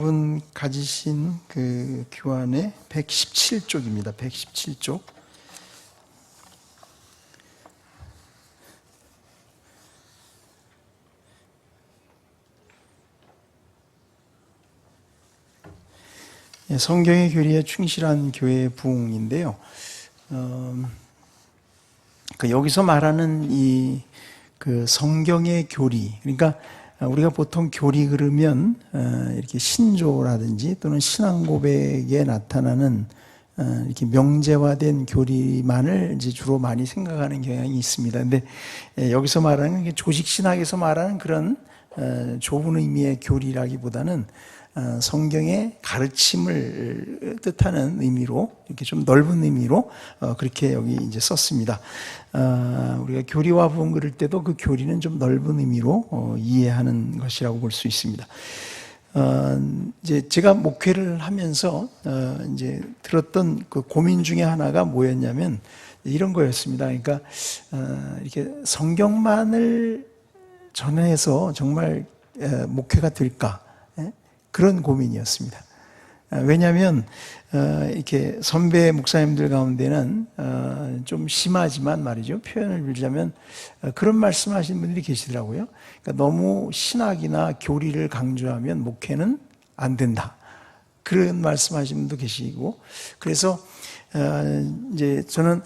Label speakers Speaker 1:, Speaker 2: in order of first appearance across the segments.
Speaker 1: 여러분 가지신 그 교환의 117쪽입니다. 117쪽. 성경의 교리에 충실한 교회의 부흥인데요. 여기서 말하는 그 성경의 교리, 그러니까 우리가 보통 교리 그러면 이렇게 신조라든지 또는 신앙 고백에 나타나는 이렇게 명제화된 교리만을 이제 주로 많이 생각하는 경향이 있습니다. 근데 여기서 말하는 조직 신학에서 말하는 그런 좁은 의미의 교리라기보다는 성경의 가르침을 뜻하는 의미로, 이렇게 좀 넓은 의미로 그렇게 여기 이제 썼습니다. 우리가 교리와 부흥 그릴 때도 그 교리는 좀 넓은 의미로 이해하는 것이라고 볼 수 있습니다. 이제 제가 목회를 하면서 이제 들었던 그 고민 중에 하나가 뭐였냐면 이런 거였습니다. 그러니까 이렇게 성경만을 전해서 정말 목회가 될까? 그런 고민이었습니다. 왜냐하면 이렇게 선배 목사님들 가운데는 좀 심하지만 말이죠, 표현을 빌자면 그런 말씀하시는 분들이 계시더라고요. 그러니까 너무 신학이나 교리를 강조하면 목회는 안 된다, 그런 말씀하시는 분도 계시고, 그래서 이제 저는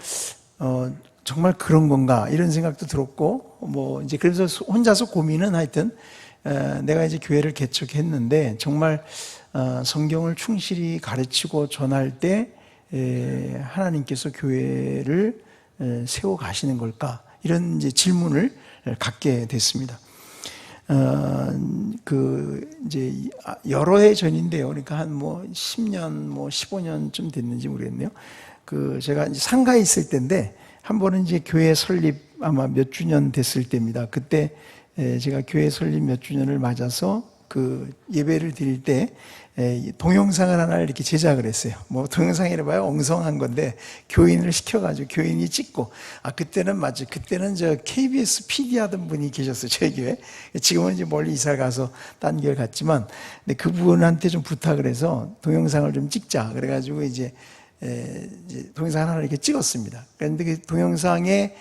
Speaker 1: 정말 그런 건가 이런 생각도 들었고, 뭐 이제 그래서 혼자서 고민은 하여튼 내가 이제 교회를 개척했는데 정말 성경을 충실히 가르치고 전할 때 하나님께서 교회를 세워 가시는 걸까, 이런 이제 질문을 갖게 됐습니다. 이제 여러 해 전인데요. 그러니까 한 뭐 10년, 뭐 15년쯤 됐는지 모르겠네요. 제가 이제 상가에 있을 때인데 한 번은 이제 교회 설립 아마 몇 주년 됐을 때입니다. 그때 제가 교회 설립 몇 주년을 맞아서 그 예배를 드릴 때 동영상을 하나 이렇게 제작을 했어요. 뭐 동영상이라 봐요, 엉성한 건데 교인을 시켜가지고 교인이 찍고, 그때는 맞죠. 그때는 저 KBS PD 하던 분이 계셨어요, 저희 교회. 지금은 이제 멀리 이사 가서 딴 교회 갔지만, 근데 그분한테 좀 부탁을 해서 동영상을 좀 찍자. 그래가지고 이제 동영상 하나 이렇게 찍었습니다. 그런데 그 동영상에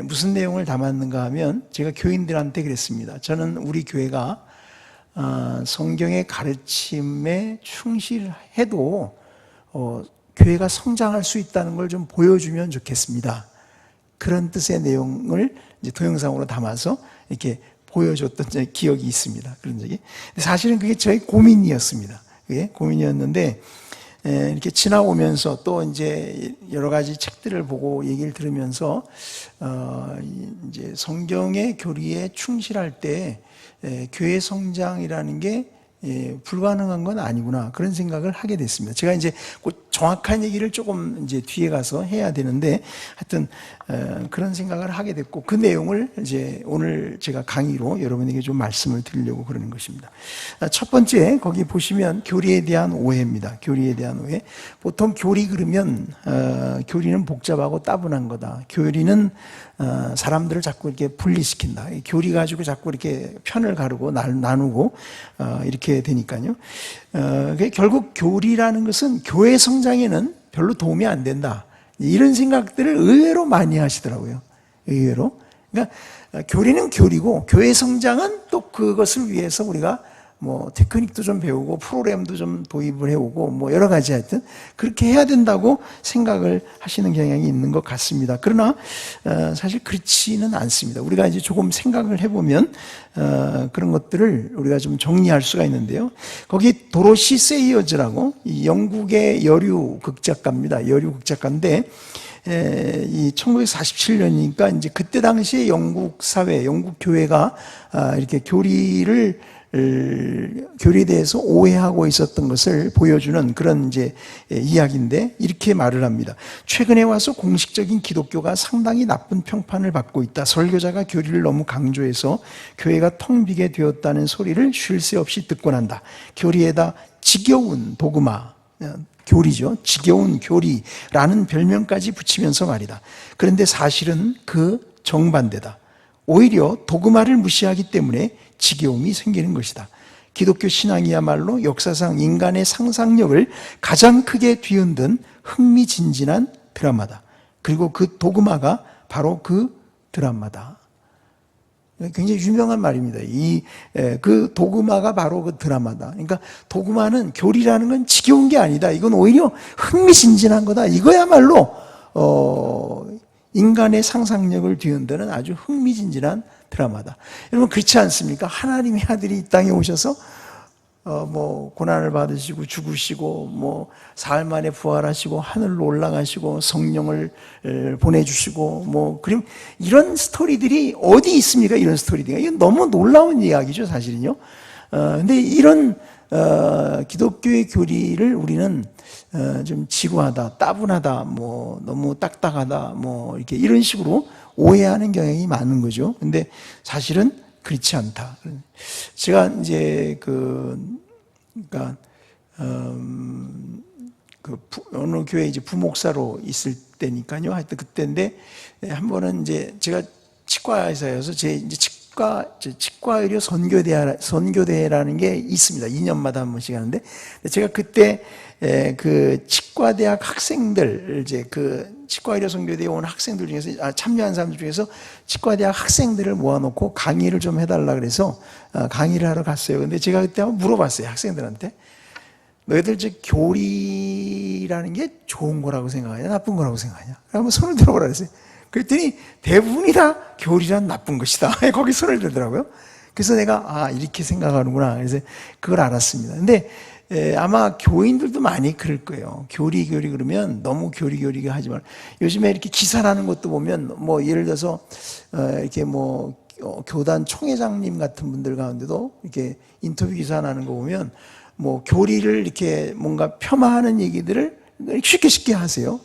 Speaker 1: 무슨 내용을 담았는가 하면 제가 교인들한테 그랬습니다. 저는 우리 교회가 성경의 가르침에 충실해도 교회가 성장할 수 있다는 걸 좀 보여주면 좋겠습니다. 그런 뜻의 내용을 이제 동영상으로 담아서 이렇게 보여줬던 기억이 있습니다. 그런 적이. 사실은 그게 저희 고민이었습니다. 그게 고민이었는데, 이렇게 지나오면서 또 이제 여러 가지 책들을 보고 얘기를 들으면서 이제 성경의 교리에 충실할 때 교회 성장이라는 게 불가능한 건 아니구나, 그런 생각을 하게 됐습니다. 제가 이제 정확한 얘기를 조금 이제 뒤에 가서 해야 되는데, 하여튼 그런 생각을 하게 됐고, 그 내용을 이제 오늘 제가 강의로 여러분에게 좀 말씀을 드리려고 그러는 것입니다. 첫 번째, 거기 보시면 교리에 대한 오해입니다. 교리에 대한 오해. 보통 교리 그러면 교리는 복잡하고 따분한 거다. 교리는 사람들을 자꾸 이렇게 분리시킨다. 교리 가지고 자꾸 이렇게 편을 가르고 나누고 이렇게 되니까요. 결국 교리라는 것은 교회 성장에는 별로 도움이 안 된다, 이런 생각들을 의외로 많이 하시더라고요. 의외로. 그러니까 교리는 교리고 교회 성장은 또 그것을 위해서 우리가 뭐 테크닉도 좀 배우고 프로그램도 좀 도입을 해오고 뭐 여러 가지 하여튼 그렇게 해야 된다고 생각을 하시는 경향이 있는 것 같습니다. 그러나 사실 그렇지는 않습니다. 우리가 이제 조금 생각을 해보면 그런 것들을 우리가 좀 정리할 수가 있는데요. 거기 도로시 세이어즈라고 이 영국의 여류 극작가입니다. 여류 극작가인데 이 1947년이니까 이제 그때 당시에 영국 사회, 영국 교회가 이렇게 교리에 대해서 오해하고 있었던 것을 보여주는 그런 이제 이야기인데, 이렇게 말을 합니다. 최근에 와서 공식적인 기독교가 상당히 나쁜 평판을 받고 있다. 설교자가 교리를 너무 강조해서 교회가 텅 비게 되었다는 소리를 쉴 새 없이 듣곤 한다. 교리에다 지겨운 도그마, 교리죠. 지겨운 교리라는 별명까지 붙이면서 말이다. 그런데 사실은 그 정반대다. 오히려 도그마를 무시하기 때문에 지겨움이 생기는 것이다. 기독교 신앙이야말로 역사상 인간의 상상력을 가장 크게 뒤흔든 흥미진진한 드라마다. 그리고 그 도그마가 바로 그 드라마다. 굉장히 유명한 말입니다. 그 도그마가 바로 그 드라마다. 그러니까 도그마는 교리라는 건 지겨운 게 아니다. 이건 오히려 흥미진진한 거다. 이거야말로 인간의 상상력을 뒤흔드는 아주 흥미진진한 드라마다. 여러분 그렇지 않습니까? 하나님의 아들이 이 땅에 오셔서 고난을 받으시고 죽으시고 사흘 만에 부활하시고 하늘로 올라가시고 성령을 보내주시고 그럼 이런 스토리들이 어디 있습니까? 이런 스토리들이 이건 너무 놀라운 이야기죠, 사실은요. 근데 이런 기독교의 교리를 우리는 좀 지루하다, 따분하다, 너무 딱딱하다, 이렇게 이런 식으로 오해하는 경향이 많은 거죠. 근데 사실은 그렇지 않다. 제가 이제 어느 교회 이제 부목사로 있을 때니까요. 하여튼 그때인데 한 번은 이제 제가 치과의사여서 제 이제 치과의료 선교대라는 게 있습니다. 2년마다 한 번씩 하는데 제가 그때 그 치과대학 학생들 이제 그 치과의료 선교대에 온 학생들 중에서 참여한 사람들 중에서 치과대학 학생들을 모아놓고 강의를 좀 해달라 그래서 강의를 하러 갔어요. 근데 제가 그때 한번 물어봤어요, 학생들한테. 너희들 교리라는 게 좋은 거라고 생각하냐, 나쁜 거라고 생각하냐? 한번 손을 들어보라 그랬어요. 그랬더니 대부분이 다 교리란 나쁜 것이다. 거기 손을 들더라고요. 그래서 내가 이렇게 생각하는구나. 그래서 그걸 알았습니다. 근데 아마 교인들도 많이 그럴 거예요. 교리 그러면 너무 교리가 하지 말. 요즘에 이렇게 기사라는 것도 보면 예를 들어서 이렇게 교단 총회장님 같은 분들 가운데도 이렇게 인터뷰 기사 나는 거 보면 교리를 이렇게 뭔가 폄하하는 얘기들을 쉽게 하세요.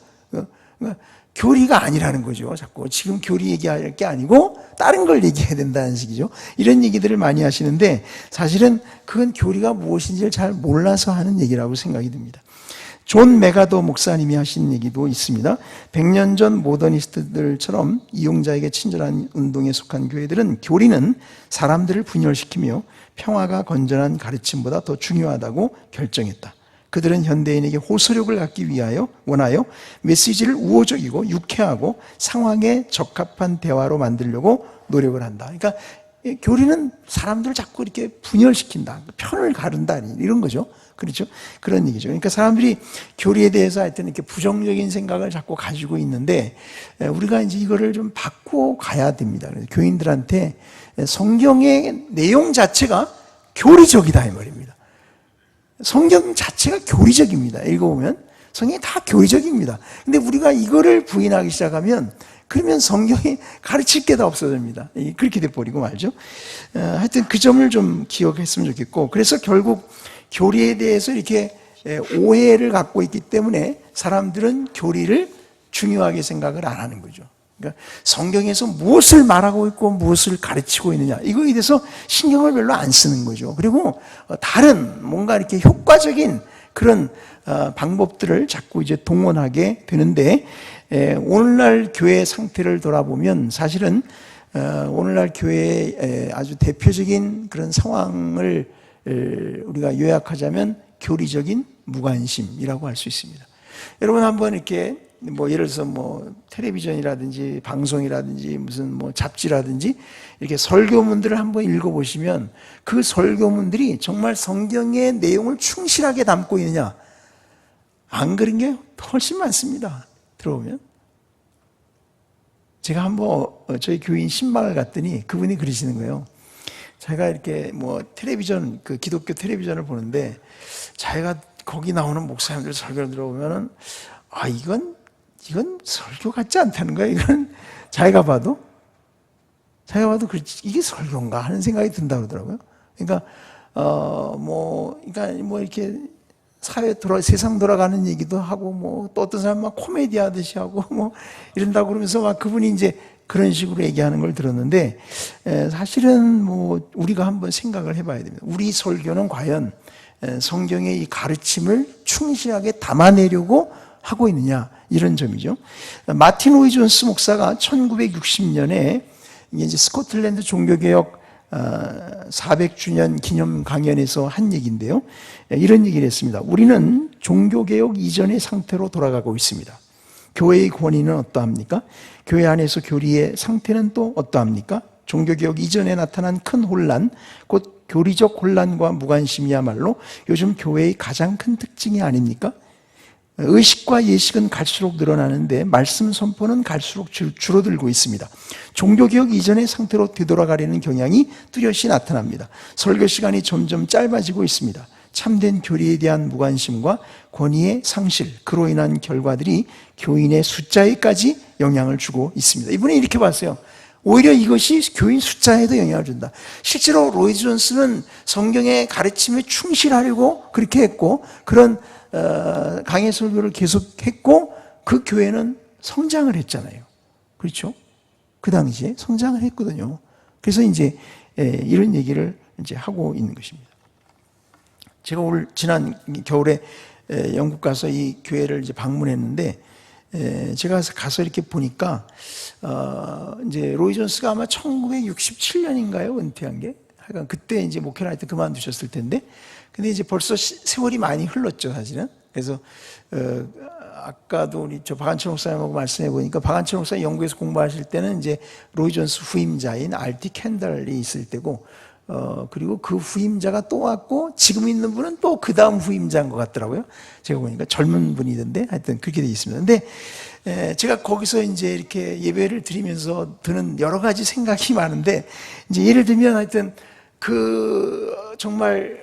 Speaker 1: 그러니까 교리가 아니라는 거죠. 자꾸 지금 교리 얘기할 게 아니고 다른 걸 얘기해야 된다는 식이죠. 이런 얘기들을 많이 하시는데 사실은 그건 교리가 무엇인지를 잘 몰라서 하는 얘기라고 생각이 듭니다. 존 메가더 목사님이 하신 얘기도 있습니다. 100년 전 모더니스트들처럼 이용자에게 친절한 운동에 속한 교회들은 교리는 사람들을 분열시키며 평화가 건전한 가르침보다 더 중요하다고 결정했다. 그들은 현대인에게 호소력을 갖기 원하여 메시지를 우호적이고 유쾌하고 상황에 적합한 대화로 만들려고 노력을 한다. 그러니까 교리는 사람들을 자꾸 이렇게 분열시킨다. 편을 가른다. 이런 거죠. 그렇죠? 그런 얘기죠. 그러니까 사람들이 교리에 대해서 하여튼 이렇게 부정적인 생각을 자꾸 가지고 있는데 우리가 이제 이거를 좀 바꿔 가야 됩니다. 교인들한테 성경의 내용 자체가 교리적이다 이 말입니다. 성경 자체가 교리적입니다. 읽어보면 성경이 다 교리적입니다. 근데 우리가 이거를 부인하기 시작하면 그러면 성경이 가르칠 게 다 없어집니다. 그렇게 돼버리고 말죠. 하여튼 그 점을 좀 기억했으면 좋겠고, 그래서 결국 교리에 대해서 이렇게 오해를 갖고 있기 때문에 사람들은 교리를 중요하게 생각을 안 하는 거죠. 그러니까 성경에서 무엇을 말하고 있고 무엇을 가르치고 있느냐, 이거에 대해서 신경을 별로 안 쓰는 거죠. 그리고 다른 뭔가 이렇게 효과적인 그런 방법들을 자꾸 이제 동원하게 되는데, 오늘날 교회 상태를 돌아보면 사실은 오늘날 교회의 아주 대표적인 그런 상황을 우리가 요약하자면 교리적인 무관심이라고 할 수 있습니다. 여러분 한번 이렇게 예를 들어서 텔레비전이라든지 방송이라든지 무슨 잡지라든지 이렇게 설교문들을 한번 읽어보시면 그 설교문들이 정말 성경의 내용을 충실하게 담고 있느냐, 안 그런 게 훨씬 많습니다. 들어보면 제가 한번 저희 교인 신방을 갔더니 그분이 그러시는 거예요. 자기가 이렇게 텔레비전, 그 기독교 텔레비전을 보는데 자기가 거기 나오는 목사님들 설교를 들어보면은 이건 설교 같지 않다는 거야. 이건 자기가 봐도 그렇지, 이게 설교인가 하는 생각이 든다고 그러더라고요. 그러니까 이렇게 세상 돌아가는 얘기도 하고 또 어떤 사람은 막 코미디 하듯이 하고 이런다고 그러면서 막 그분이 이제 그런 식으로 얘기하는 걸 들었는데, 사실은 우리가 한번 생각을 해봐야 됩니다. 우리 설교는 과연 성경의 이 가르침을 충실하게 담아내려고 하고 있느냐, 이런 점이죠. 마틴 로이 존스 목사가 1960년에 이제 스코틀랜드 종교개혁 400주년 기념 강연에서 한 얘기인데요. 이런 얘기를 했습니다. 우리는 종교개혁 이전의 상태로 돌아가고 있습니다. 교회의 권위는 어떠합니까? 교회 안에서 교리의 상태는 또 어떠합니까? 종교개혁 이전에 나타난 큰 혼란, 곧 교리적 혼란과 무관심이야말로 요즘 교회의 가장 큰 특징이 아닙니까? 의식과 예식은 갈수록 늘어나는데 말씀 선포는 갈수록 줄어들고 있습니다. 종교개혁 이전의 상태로 되돌아가려는 경향이 뚜렷이 나타납니다. 설교 시간이 점점 짧아지고 있습니다. 참된 교리에 대한 무관심과 권위의 상실, 그로 인한 결과들이 교인의 숫자에까지 영향을 주고 있습니다. 이분이 이렇게 봤어요. 오히려 이것이 교인 숫자에도 영향을 준다. 실제로 로이드 존스는 성경의 가르침에 충실하려고 그렇게 했고, 그런 강해 설교를 계속했고, 그 교회는 성장을 했잖아요. 그렇죠? 그 당시에 성장을 했거든요. 그래서 이제 이런 얘기를 이제 하고 있는 것입니다. 제가 지난 겨울에 영국 가서 이 교회를 이제 방문했는데, 제가 가서 이렇게 보니까 이제 로이 존스가 아마 1967년인가요? 은퇴한 게. 하여간 그때 이제 목회를 할 때 그만두셨을 텐데, 근데 이제 벌써 세월이 많이 흘렀죠, 사실은. 그래서 아까도 우리 박한철 목사님하고 말씀해 보니까, 박한철 목사님 영국에서 공부하실 때는 이제 로이 존스 후임자인 R.T. 캔달이 있을 때고, 그리고 그 후임자가 또 왔고, 지금 있는 분은 또 그 다음 후임자인 것 같더라고요. 제가 보니까 젊은 분이던데, 하여튼 그렇게 돼 있습니다. 근데 제가 거기서 이제 이렇게 예배를 드리면서 드는 여러 가지 생각이 많은데, 이제 예를 들면 하여튼 정말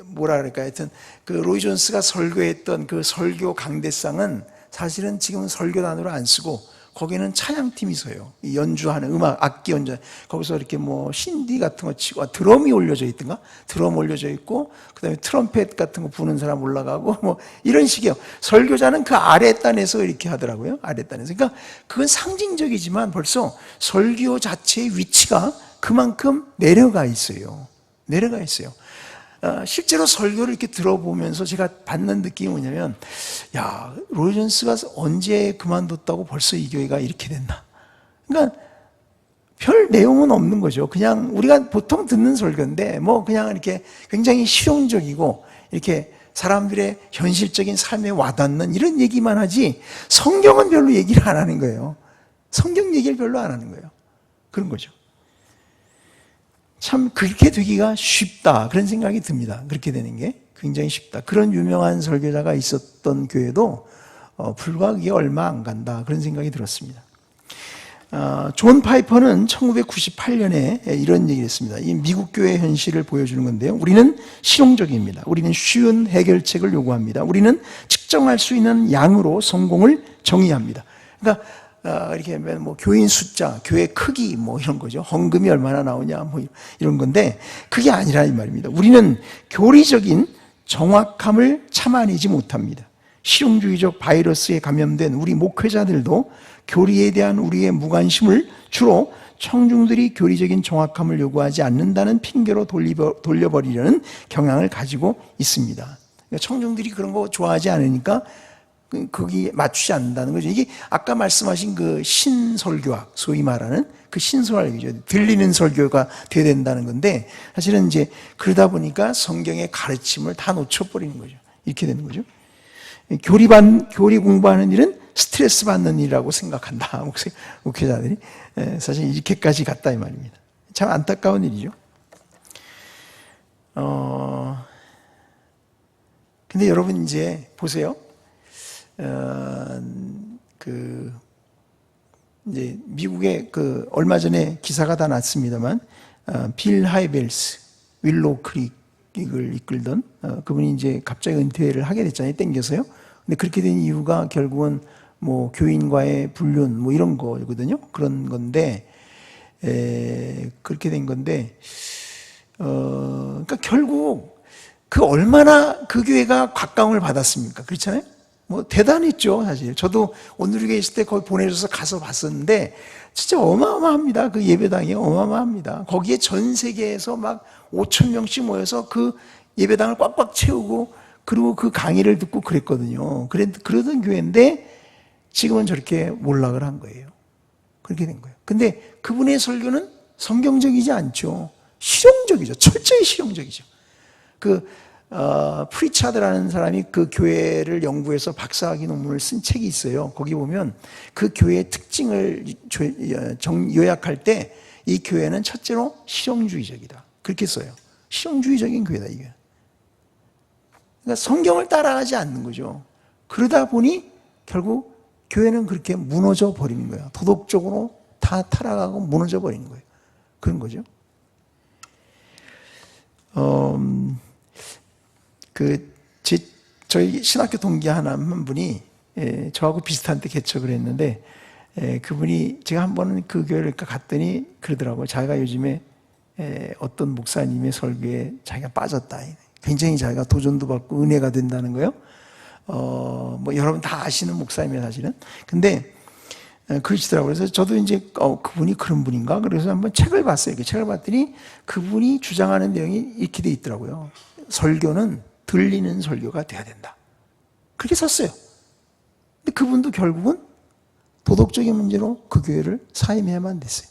Speaker 1: 뭐라 그럴까, 하여튼 그 로이 존스가 설교했던 그 설교 강대상은 사실은 지금은 설교단으로 안 쓰고, 거기는 찬양팀이 서요. 연주하는 음악, 악기 연주. 거기서 이렇게 뭐 신디 같은 거 치고, 드럼이 올려져 있던가? 드럼 올려져 있고, 그 다음에 트럼펫 같은 거 부는 사람 올라가고, 뭐 이런 식이에요. 설교자는 그 아랫단에서 이렇게 하더라고요. 아랫단에서. 그러니까 그건 상징적이지만 벌써 설교 자체의 위치가 그만큼 내려가 있어요. 내려가 있어요. 실제로 설교를 이렇게 들어보면서 제가 받는 느낌이 뭐냐면, 야, 로이 존스가 언제 그만뒀다고 벌써 이 교회가 이렇게 됐나? 그러니까 별 내용은 없는 거죠. 그냥 우리가 보통 듣는 설교인데, 뭐 그냥 이렇게 굉장히 실용적이고, 이렇게 사람들의 현실적인 삶에 와닿는 이런 얘기만 하지, 성경은 별로 얘기를 안 하는 거예요. 성경 얘기를 별로 안 하는 거예요. 그런 거죠. 참 그렇게 되기가 쉽다, 그런 생각이 듭니다. 그렇게 되는 게 굉장히 쉽다. 그런 유명한 설교자가 있었던 교회도 불과 그게 얼마 안 간다, 그런 생각이 들었습니다. 존 파이퍼는 1998년에 이런 얘기를 했습니다. 이 미국 교회 현실을 보여주는 건데요. 우리는 실용적입니다. 우리는 쉬운 해결책을 요구합니다. 우리는 측정할 수 있는 양으로 성공을 정의합니다. 그러니까 이렇게 뭐 교인 숫자, 교회 크기 뭐 이런 거죠. 헌금이 얼마나 나오냐 뭐 이런 건데, 그게 아니라 이 말입니다. 우리는 교리적인 정확함을 참아내지 못합니다. 실용주의적 바이러스에 감염된 우리 목회자들도 교리에 대한 우리의 무관심을 주로 청중들이 교리적인 정확함을 요구하지 않는다는 핑계로 돌려버리려는 경향을 가지고 있습니다. 그러니까 청중들이 그런 거 좋아하지 않으니까 거기 맞추지 않는다는 거죠. 이게 아까 말씀하신 그 신설교학, 소위 말하는 그 신설교죠. 들리는 설교가 돼야 된다는 건데, 사실은 이제 그러다 보니까 성경의 가르침을 다 놓쳐버리는 거죠. 이렇게 되는 거죠. 교리 공부하는 일은 스트레스 받는 일이라고 생각한다, 목회자들이. 사실 이렇게까지 갔다 이 말입니다. 참 안타까운 일이죠. 근데 여러분 이제 보세요. 이제 미국에 얼마 전에 기사가 다 났습니다만, 빌 하이벨스, 윌로우 크릭을 이끌던 그분이 이제 갑자기 은퇴를 하게 됐잖아요. 땡겨서요. 근데 그렇게 된 이유가 결국은 뭐 교인과의 불륜 뭐 이런 거거든요. 그런 건데, 그렇게 된 건데, 그러니까 결국 얼마나 그 교회가 각광을 받았습니까? 그렇잖아요. 뭐 대단했죠, 사실. 저도 온누리교회 있을 때 거기 보내줘서 가서 봤었는데 진짜 어마어마합니다. 그 예배당이 어마어마합니다. 거기에 전 세계에서 막 5,000명씩 모여서 그 예배당을 꽉꽉 채우고, 그리고 그 강의를 듣고 그랬거든요. 그러던 교회인데 지금은 저렇게 몰락을 한 거예요. 그렇게 된 거예요. 근데 그분의 설교는 성경적이지 않죠. 실용적이죠. 철저히 실용적이죠. 프리차드라는 사람이 그 교회를 연구해서 박사학위 논문을 쓴 책이 있어요. 거기 보면 그 교회의 특징을 요약할 때 이 교회는 첫째로 실용주의적이다. 그렇게 써요. 실용주의적인 교회다, 이게. 그러니까 성경을 따라가지 않는 거죠. 그러다 보니 결국 교회는 그렇게 무너져 버리는 거예요. 도덕적으로 다 타락하고 무너져 버리는 거예요. 그런 거죠. 저희 신학교 동기 한 분이 저하고 비슷한 때 개척을 했는데, 그분이 제가 한 번은 그 교회를 갔더니 그러더라고요. 자기가 요즘에 어떤 목사님의 설교에 자기가 빠졌다. 굉장히 자기가 도전도 받고 은혜가 된다는 거예요. 뭐 여러분 다 아시는 목사님이에요, 사실은. 근데 그러시더라고요. 그래서 저도 이제 그분이 그런 분인가? 그래서 한번 책을 봤어요. 그 책을 봤더니 그분이 주장하는 내용이 이렇게 돼 있더라고요. 설교는 들리는 설교가 돼야 된다. 그렇게 썼어요. 근데 그분도 결국은 도덕적인 문제로 그 교회를 사임해야만 됐어요.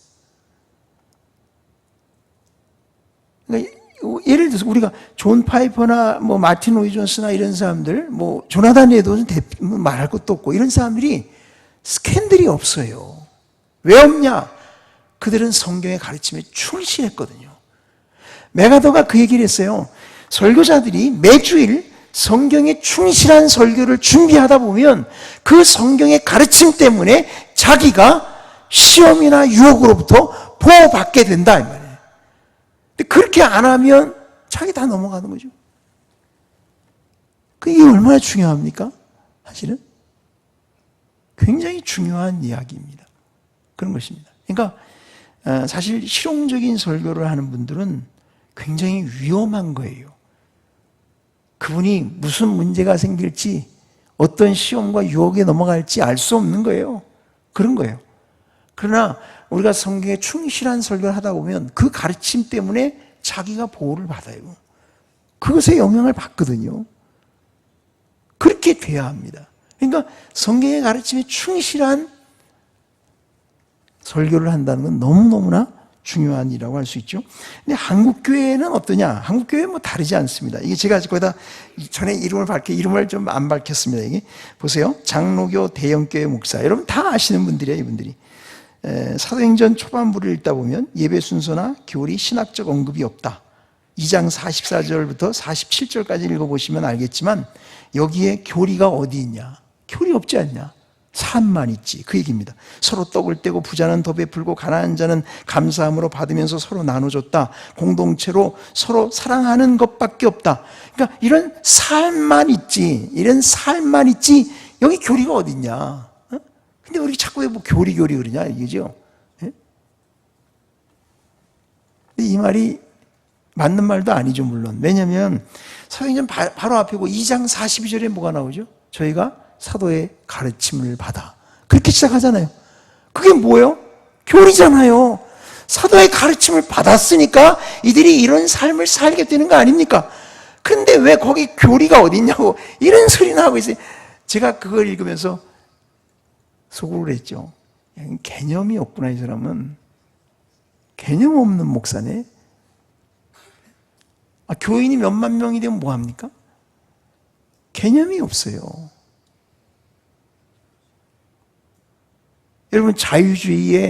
Speaker 1: 그러니까 예를 들어서 우리가 존 파이퍼나 뭐 마틴 로이 존스나 이런 사람들, 뭐 조나단 에드워즈는 말할 것도 없고, 이런 사람들이 스캔들이 없어요. 왜 없냐? 그들은 성경의 가르침에 충실했거든요. 메가더가 그 얘기를 했어요. 설교자들이 매주일 성경에 충실한 설교를 준비하다 보면 그 성경의 가르침 때문에 자기가 시험이나 유혹으로부터 보호받게 된다, 이 말이에요. 근데 그렇게 안 하면 자기 다 넘어가는 거죠. 이게 얼마나 중요합니까? 사실은 굉장히 중요한 이야기입니다. 그런 것입니다. 그러니까 사실 실용적인 설교를 하는 분들은 굉장히 위험한 거예요. 그분이 무슨 문제가 생길지, 어떤 시험과 유혹에 넘어갈지 알 수 없는 거예요. 그런 거예요. 그러나 우리가 성경에 충실한 설교를 하다 보면 그 가르침 때문에 자기가 보호를 받아요. 그것에 영향을 받거든요. 그렇게 돼야 합니다. 그러니까 성경의 가르침에 충실한 설교를 한다는 건 너무너무나 중요한 일이라고 할 수 있죠. 근데 한국 교회는 어떠냐? 한국 교회는 뭐 다르지 않습니다. 이게 제가 거기다 전에 이름을 좀 안 밝혔습니다. 이게 보세요. 장로교 대형교회 목사. 여러분 다 아시는 분들이에요, 이분들이. 사도행전 초반부를 읽다 보면 예배 순서나 교리, 신학적 언급이 없다. 2장 44절부터 47절까지 읽어보시면 알겠지만 여기에 교리가 어디 있냐? 교리 없지 않냐? 삶만 있지. 그 얘기입니다. 서로 떡을 떼고 부자는 더 베풀고 가난한 자는 감사함으로 받으면서 서로 나눠줬다. 공동체로 서로 사랑하는 것밖에 없다. 그러니까 이런 삶만 있지. 이런 삶만 있지. 여기 교리가 어디 있냐? 근데 우리 자꾸 왜 뭐 교리 그러냐 이거죠. 이 말이 맞는 말도 아니죠, 물론. 왜냐하면 사도행전 바로 앞이고 2장 42절에 뭐가 나오죠? 저희가 사도의 가르침을 받아. 그렇게 시작하잖아요. 그게 뭐예요? 교리잖아요. 사도의 가르침을 받았으니까 이들이 이런 삶을 살게 되는 거 아닙니까? 그런데 왜 거기 교리가 어디 있냐고 이런 소리나 하고 있어요. 제가 그걸 읽으면서 속으로 했죠. 개념이 없구나, 이 사람은. 개념 없는 목사네. 교인이 몇만 명이 되면 뭐합니까? 개념이 없어요. 여러분,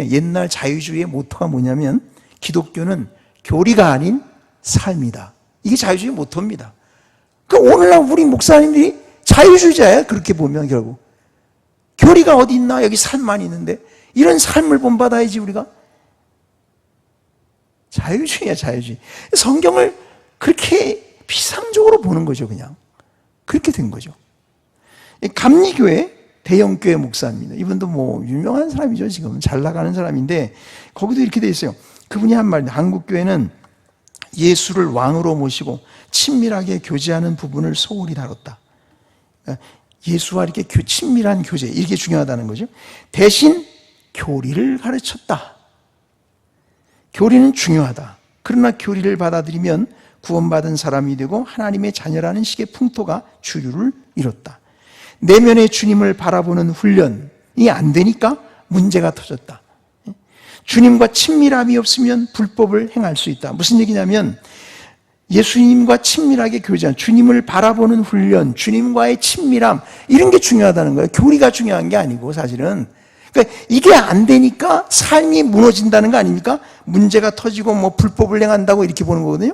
Speaker 1: 옛날 자유주의의 모토가 뭐냐면 기독교는 교리가 아닌 삶이다. 이게 자유주의 모토입니다. 그러니까 오늘날 우리 목사님들이 자유주의자예요. 그렇게 보면 결국. 교리가 어디 있나? 여기 삶만 있는데 이런 삶을 본받아야지 우리가. 자유주의야, 자유주의. 성경을 그렇게 비상적으로 보는 거죠, 그냥. 그렇게 된 거죠. 감리교회 대형교회 목사입니다. 이분도 뭐 유명한 사람이죠. 지금 잘 나가는 사람인데 거기도 이렇게 돼 있어요. 그분이 한 말, 한국교회는 예수를 왕으로 모시고 친밀하게 교제하는 부분을 소홀히 다뤘다. 예수와 이렇게 친밀한 교제, 이게 중요하다는 거죠. 대신 교리를 가르쳤다. 교리는 중요하다. 그러나 교리를 받아들이면 구원받은 사람이 되고 하나님의 자녀라는 식의 풍토가 주류를 이뤘다. 내면의 주님을 바라보는 훈련이 안 되니까 문제가 터졌다. 주님과 친밀함이 없으면 불법을 행할 수 있다. 무슨 얘기냐면 예수님과 친밀하게 교제하는, 주님을 바라보는 훈련, 주님과의 친밀함, 이런 게 중요하다는 거예요. 교리가 중요한 게 아니고 사실은. 그러니까 이게 안 되니까 삶이 무너진다는 거 아닙니까? 문제가 터지고 뭐 불법을 행한다고 이렇게 보는 거거든요.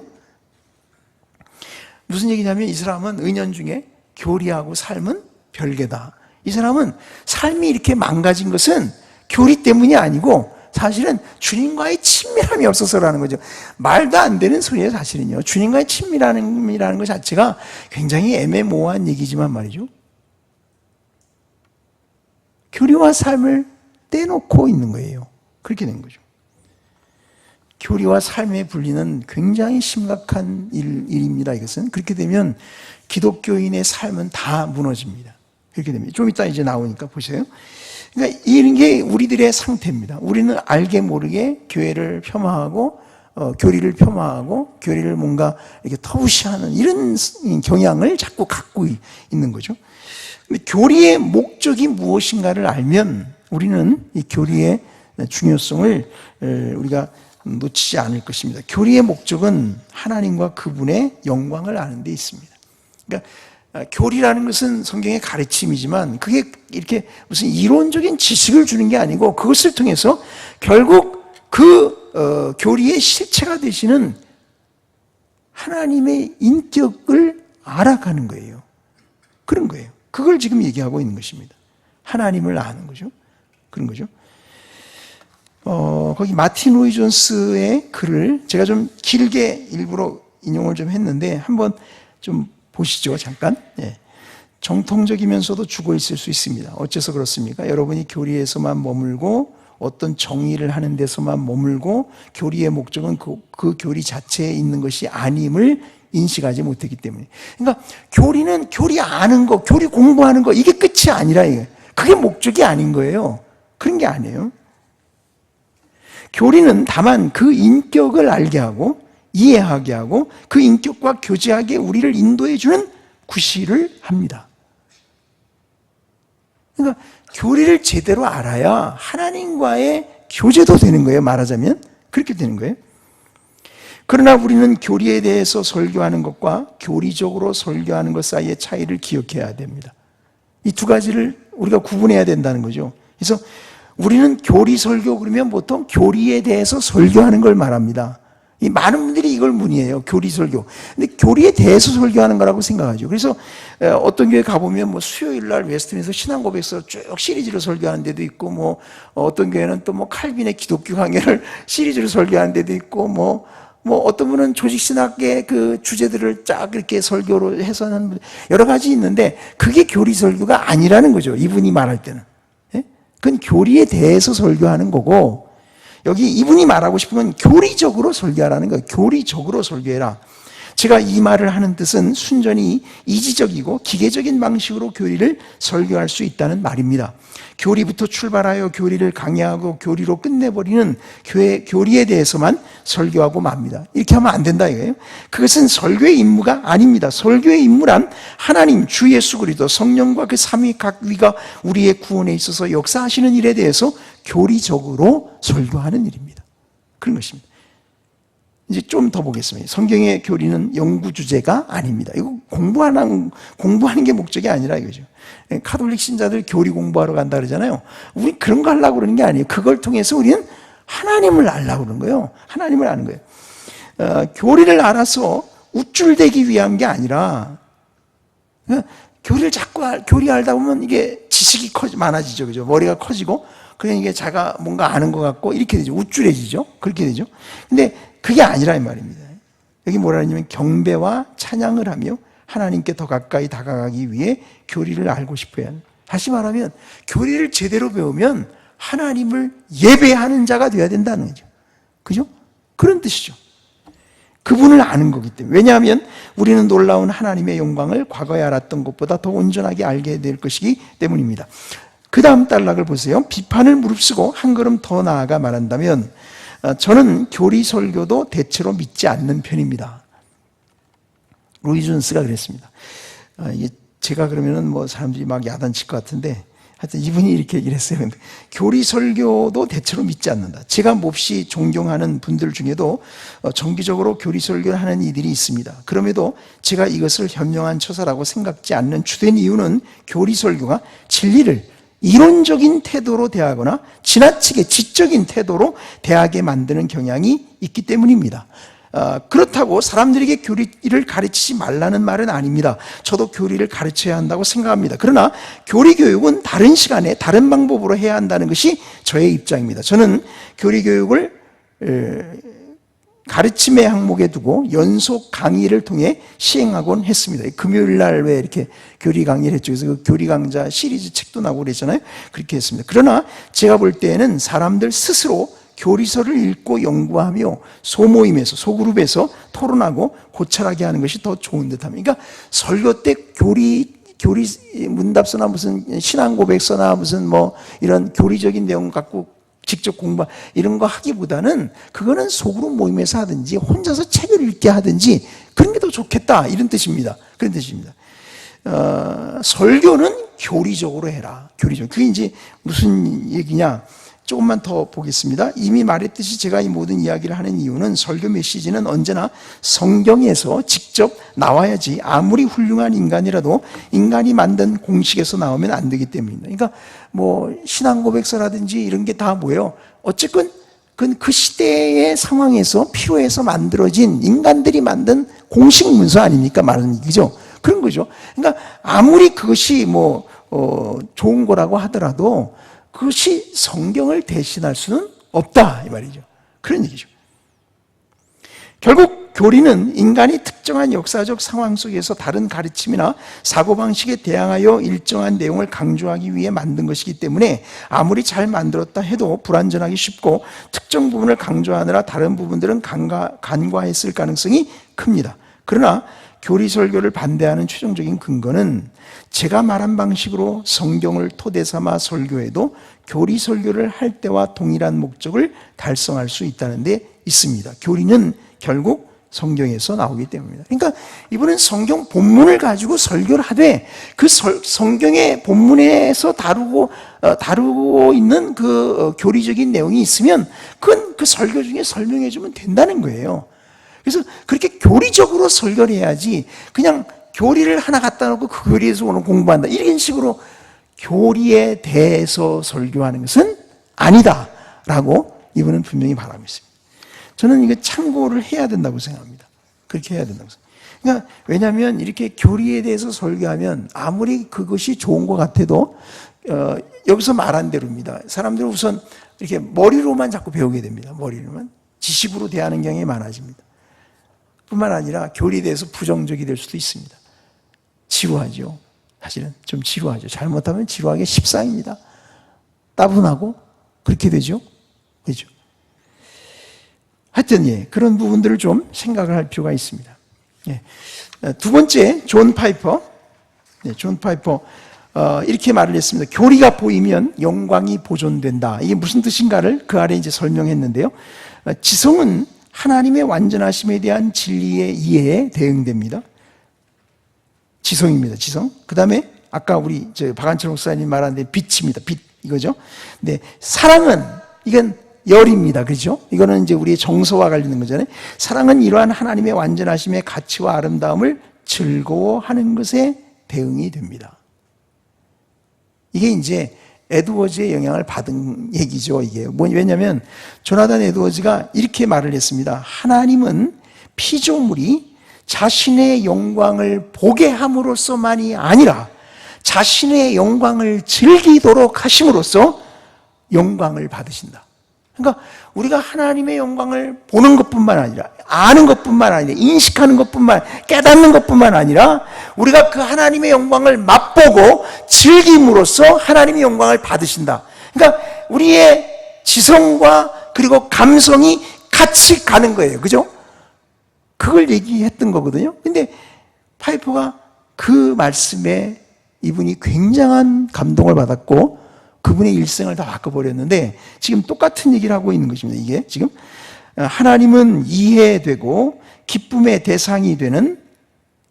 Speaker 1: 무슨 얘기냐면 이 사람은 은연중에 교리하고 삶은 별개다. 이 사람은 삶이 이렇게 망가진 것은 교리 때문이 아니고 사실은 주님과의 친밀함이 없어서라는 거죠. 말도 안 되는 소리예요, 사실은요. 주님과의 친밀함이라는 것 자체가 굉장히 애매모호한 얘기지만 말이죠. 교리와 삶을 떼놓고 있는 거예요. 그렇게 된 거죠. 교리와 삶의 분리는 굉장히 심각한 일입니다, 이것은. 그렇게 되면 기독교인의 삶은 다 무너집니다. 그렇게 됩니다. 좀 이따 이제 나오니까 보세요. 그러니까 이런 게 우리들의 상태입니다. 우리는 알게 모르게 교회를 폄하하고 교리를 폄하하고 교리를 뭔가 이렇게 터부시하는 이런 경향을 자꾸 갖고 있는 거죠. 근데 교리의 목적이 무엇인가를 알면 우리는 이 교리의 중요성을 우리가 놓치지 않을 것입니다. 교리의 목적은 하나님과 그분의 영광을 아는 데 있습니다. 그러니까 교리라는 것은 성경의 가르침이지만 그게 이렇게 무슨 이론적인 지식을 주는 게 아니고 그것을 통해서 결국 그 교리의 실체가 되시는 하나님의 인격을 알아가는 거예요. 그런 거예요. 그걸 지금 얘기하고 있는 것입니다. 하나님을 아는 거죠. 그런 거죠. 거기 마틴 로이 존스의 글을 제가 좀 길게 일부러 인용을 좀 했는데 한번 좀 보시죠, 잠깐. 예. 정통적이면서도 죽어 있을 수 있습니다. 어째서 그렇습니까? 여러분이 교리에서만 머물고 어떤 정의를 하는 데서만 머물고 교리의 목적은 그 교리 자체에 있는 것이 아님을 인식하지 못했기 때문에. 그러니까 교리는 교리 아는 거, 교리 공부하는 거, 이게 끝이 아니라 이게. 그게 목적이 아닌 거예요. 그런 게 아니에요. 교리는 다만 그 인격을 알게 하고 이해하게 하고 그 인격과 교제하게 우리를 인도해 주는 구실을 합니다. 그러니까 교리를 제대로 알아야 하나님과의 교제도 되는 거예요. 말하자면 그렇게 되는 거예요. 그러나 우리는 교리에 대해서 설교하는 것과 교리적으로 설교하는 것 사이의 차이를 기억해야 됩니다. 이 두 가지를 우리가 구분해야 된다는 거죠. 그래서 우리는 교리 설교 그러면 보통 교리에 대해서 설교하는 걸 말합니다. 이 많은 분들이 이걸 문의해요. 교리 설교. 근데 교리에 대해서 설교하는 거라고 생각하죠. 그래서 어떤 교회 가보면 뭐 수요일 날 웨스트민스터 신앙 고백서 쭉 시리즈로 설교하는 데도 있고 뭐 어떤 교회는 또 뭐 칼빈의 기독교 강해를 시리즈로 설교하는 데도 있고 뭐 어떤 분은 조직신학의 그 주제들을 쫙 이렇게 설교로 해서는 여러 가지 있는데 그게 교리 설교가 아니라는 거죠. 이분이 말할 때는. 예? 그건 교리에 대해서 설교하는 거고 여기 이분이 말하고 싶은 건 교리적으로 설교하라는 거예요. 교리적으로 설교해라. 제가 이 말을 하는 뜻은 순전히 이지적이고 기계적인 방식으로 교리를 설교할 수 있다는 말입니다. 교리부터 출발하여 교리를 강의하고 교리로 끝내버리는 교리에 대해서만 설교하고 맙니다. 이렇게 하면 안 된다 이거예요. 그것은 설교의 임무가 아닙니다. 설교의 임무란 하나님, 주 예수 그리스도, 성령과 그 삼위각위가 우리의 구원에 있어서 역사하시는 일에 대해서 교리적으로 설교하는 일입니다. 그런 것입니다. 이제 좀 더 보겠습니다. 성경의 교리는 연구 주제가 아닙니다. 이거 공부하는 게 목적이 아니라 이거죠. 카톨릭 신자들 교리 공부하러 간다 그러잖아요. 우리 그런 거 하려고 그러는 게 아니에요. 그걸 통해서 우리는 하나님을 알려고 그러는 거예요. 하나님을 아는 거예요. 교리를 알아서 우쭐대기 위한 게 아니라 교리를 자꾸 교리 알다 보면 이게 지식이 많아지죠. 그죠? 머리가 커지고 그냥 이게 자가 뭔가 아는 것 같고 이렇게 되죠. 우쭐해지죠. 그렇게 되죠. 근데 그게 아니라 이 말입니다. 여기 뭐라 하냐면 경배와 찬양을 하며 하나님께 더 가까이 다가가기 위해 교리를 알고 싶어야 합니다. 다시 말하면 교리를 제대로 배우면 하나님을 예배하는 자가 되어야 된다는 거죠. 그죠? 그런 뜻이죠. 그분을 아는 거기 때문에. 왜냐하면 우리는 놀라운 하나님의 영광을 과거에 알았던 것보다 더 온전하게 알게 될 것이기 때문입니다. 그 다음 단락을 보세요. 비판을 무릅쓰고 한 걸음 더 나아가 말한다면 저는 교리 설교도 대체로 믿지 않는 편입니다. 로이 존스가 그랬습니다. 이게 제가 그러면은 뭐 사람들이 막 야단칠 것 같은데 하여튼 이분이 이렇게 얘기를 했어요. 근데 교리 설교도 대체로 믿지 않는다. 제가 몹시 존경하는 분들 중에도 정기적으로 교리 설교를 하는 이들이 있습니다. 그럼에도 제가 이것을 현명한 처사라고 생각지 않는 주된 이유는 교리 설교가 진리를 이론적인 태도로 대하거나 지나치게 지적인 태도로 대하게 만드는 경향이 있기 때문입니다. 그렇다고 사람들에게 교리를 가르치지 말라는 말은 아닙니다. 저도 교리를 가르쳐야 한다고 생각합니다. 그러나 교리 교육은 다른 시간에 다른 방법으로 해야 한다는 것이 저의 입장입니다. 저는 교리 교육을 가르침의 항목에 두고 연속 강의를 통해 시행하곤 했습니다. 금요일 날 왜 이렇게 교리 강의를 했죠. 그래서 그 교리 강좌 시리즈 책도 나오고 그랬잖아요. 그렇게 했습니다. 그러나 제가 볼 때는 사람들 스스로 교리서를 읽고 연구하며 소모임에서, 소그룹에서 토론하고 고찰하게 하는 것이 더 좋은 듯 합니다. 그러니까 설교 때 교리 문답서나 무슨 신앙고백서나 무슨 뭐 이런 교리적인 내용 갖고 직접 공부 이런 거 하기보다는 그거는 소그룹 모임에서 하든지 혼자서 책을 읽게 하든지 그런 게 더 좋겠다 이런 뜻입니다. 그런 뜻입니다. 설교는 교리적으로 해라. 교리적. 그게 이제 무슨 얘기냐? 조금만 더 보겠습니다. 이미 말했듯이 제가 이 모든 이야기를 하는 이유는 설교 메시지는 언제나 성경에서 직접 나와야지 아무리 훌륭한 인간이라도 인간이 만든 공식에서 나오면 안 되기 때문입니다. 그러니까 뭐 신앙고백서라든지 이런 게 다 뭐예요? 어쨌건 그 시대의 상황에서 필요해서 만들어진 인간들이 만든 공식 문서 아닙니까? 말하는 얘기죠. 그런 거죠. 그러니까 아무리 그것이 좋은 거라고 하더라도 그것이 성경을 대신할 수는 없다 이 말이죠. 그런 얘기죠. 결국 교리는 인간이 특정한 역사적 상황 속에서 다른 가르침이나 사고방식에 대항하여 일정한 내용을 강조하기 위해 만든 것이기 때문에 아무리 잘 만들었다 해도 불완전하기 쉽고 특정 부분을 강조하느라 다른 부분들은 간과했을 가능성이 큽니다. 그러나 교리 설교를 반대하는 최종적인 근거는 제가 말한 방식으로 성경을 토대 삼아 설교해도 교리 설교를 할 때와 동일한 목적을 달성할 수 있다는 데 있습니다. 교리는 결국 성경에서 나오기 때문입니다. 그러니까 이분은 성경 본문을 가지고 설교를 하되 그 성경의 본문에서 다루고 있는 그 교리적인 내용이 있으면 그건 그 설교 중에 설명해 주면 된다는 거예요. 그래서 그렇게 교리적으로 설교를 해야지 그냥 교리를 하나 갖다 놓고 그 교리에서 오늘 공부한다 이런 식으로 교리에 대해서 설교하는 것은 아니다라고 이분은 분명히 말하고 있습니다. 저는 이거 참고를 해야 된다고 생각합니다. 그렇게 해야 된다고 생각합니다. 그러니까 왜냐하면 이렇게 교리에 대해서 설교하면 아무리 그것이 좋은 것 같아도 여기서 말한 대로입니다. 사람들은 우선 이렇게 머리로만 자꾸 배우게 됩니다. 머리로만 지식으로 대하는 경향이 많아집니다. 뿐만 아니라 교리에 대해서 부정적이 될 수도 있습니다. 지루하죠. 사실은 좀 지루하죠. 잘못하면 지루하기 십상입니다. 따분하고 그렇게 되죠. 그렇죠. 하여튼 그런 부분들을 좀 생각을 할 필요가 있습니다. 두 번째 존 파이퍼. 존 파이퍼 이렇게 말을 했습니다. 교리가 보이면 영광이 보존된다. 이게 무슨 뜻인가를 그 아래 이제 설명했는데요. 지성은 하나님의 완전하심에 대한 진리의 이해에 대응됩니다. 지성입니다. 지성. 그 다음에 아까 우리 박한철 목사님 말하는데 빛입니다. 빛 이거죠. 네, 사랑은 이건 열입니다. 그렇죠? 이거는 이제 우리의 정서와 관련된 거잖아요. 사랑은 이러한 하나님의 완전하심의 가치와 아름다움을 즐거워하는 것에 대응이 됩니다. 이게 이제 에드워즈의 영향을 받은 얘기죠. 이게 왜냐하면 조나단 에드워즈가 이렇게 말을 했습니다. 하나님은 피조물이 자신의 영광을 보게 함으로써만이 아니라 자신의 영광을 즐기도록 하심으로써 영광을 받으신다. 그러니까 우리가 하나님의 영광을 보는 것뿐만 아니라 아는 것뿐만 아니라 인식하는 것뿐만 깨닫는 것뿐만 아니라 우리가 그 하나님의 영광을 맛보고 즐김으로써 하나님의 영광을 받으신다. 그러니까 우리의 지성과 그리고 감성이 같이 가는 거예요. 그죠? 그걸 얘기했던 거거든요. 근데 파이퍼가 그 말씀에 이분이 굉장한 감동을 받았고 그분의 일생을 다 바꿔버렸는데 지금 똑같은 얘기를 하고 있는 것입니다. 이게 지금 하나님은 이해되고 기쁨의 대상이 되는,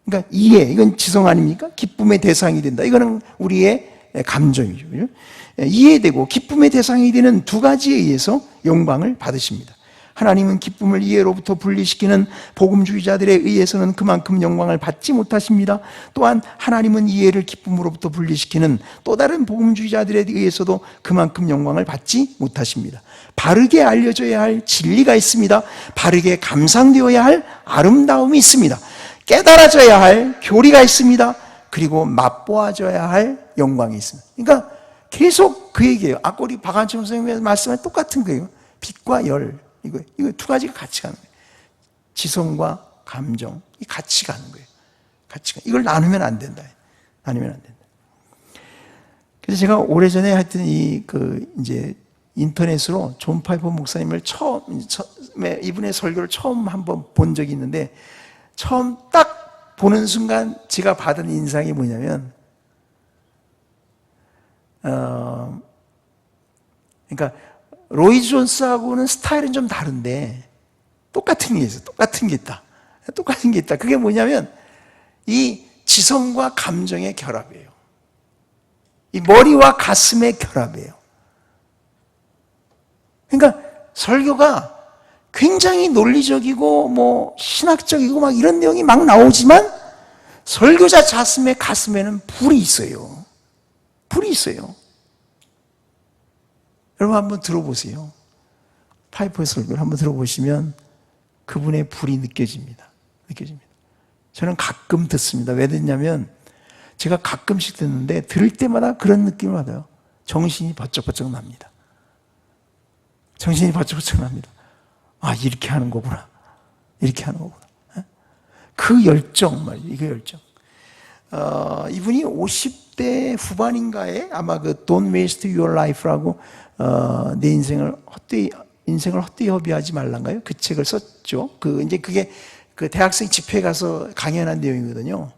Speaker 1: 그러니까 이해, 이건 지성 아닙니까? 기쁨의 대상이 된다. 이거는 우리의 감정이죠. 그죠? 이해되고 기쁨의 대상이 되는 두 가지에 의해서 영광을 받으십니다. 하나님은 기쁨을 이해로부터 분리시키는 복음주의자들에 의해서는 그만큼 영광을 받지 못하십니다. 또한 하나님은 이해를 기쁨으로부터 분리시키는 또 다른 복음주의자들에 의해서도 그만큼 영광을 받지 못하십니다. 바르게 알려져야 할 진리가 있습니다. 바르게 감상되어야 할 아름다움이 있습니다. 깨달아져야 할 교리가 있습니다. 그리고 맛보아져야 할 영광이 있습니다. 그러니까 계속 그 얘기예요. 아까 우리 박한철 선생님의 말씀과 똑같은 거예요. 빛과 열, 이거 두 가지가 같이 가는 거예요. 지성과 감정, 이 같이 가는 거예요. 이걸 나누면 안 된다. 나누면 안 된다. 그래서 제가 오래전에 하여튼 이제 인터넷으로 존 파이퍼 목사님을 처음에 이분의 설교를 처음 한번 본 적이 있는데, 처음 딱 보는 순간 제가 받은 인상이 뭐냐면, 그러니까 로이 존스하고는 스타일은 좀 다른데 똑같은 게 있어. 똑같은 게 있다. 그게 뭐냐면 이 지성과 감정의 결합이에요. 이 머리와 가슴의 결합이에요. 그러니까 설교가 굉장히 논리적이고 뭐 신학적이고 막 이런 내용이 막 나오지만 설교자 가슴에는 불이 있어요. 불이 있어요. 여러분 한번 들어보세요. 파이퍼의 설교를 한번 들어보시면 그분의 불이 느껴집니다. 저는 가끔 듣습니다. 왜 듣냐면 제가 가끔씩 듣는데 들을 때마다 그런 느낌을 받아요. 정신이 번쩍번쩍 납니다. 아, 이렇게 하는 거구나. 그 열정 말이에요. 이거 열정. 이분이 50대 후반인가에 아마 그 Don't Waste Your Life라고 내 인생을 헛되이 허비하지 말란가요? 그 책을 썼죠. 이제 그게 그 대학생 집회에 가서 강연한 내용이거든요.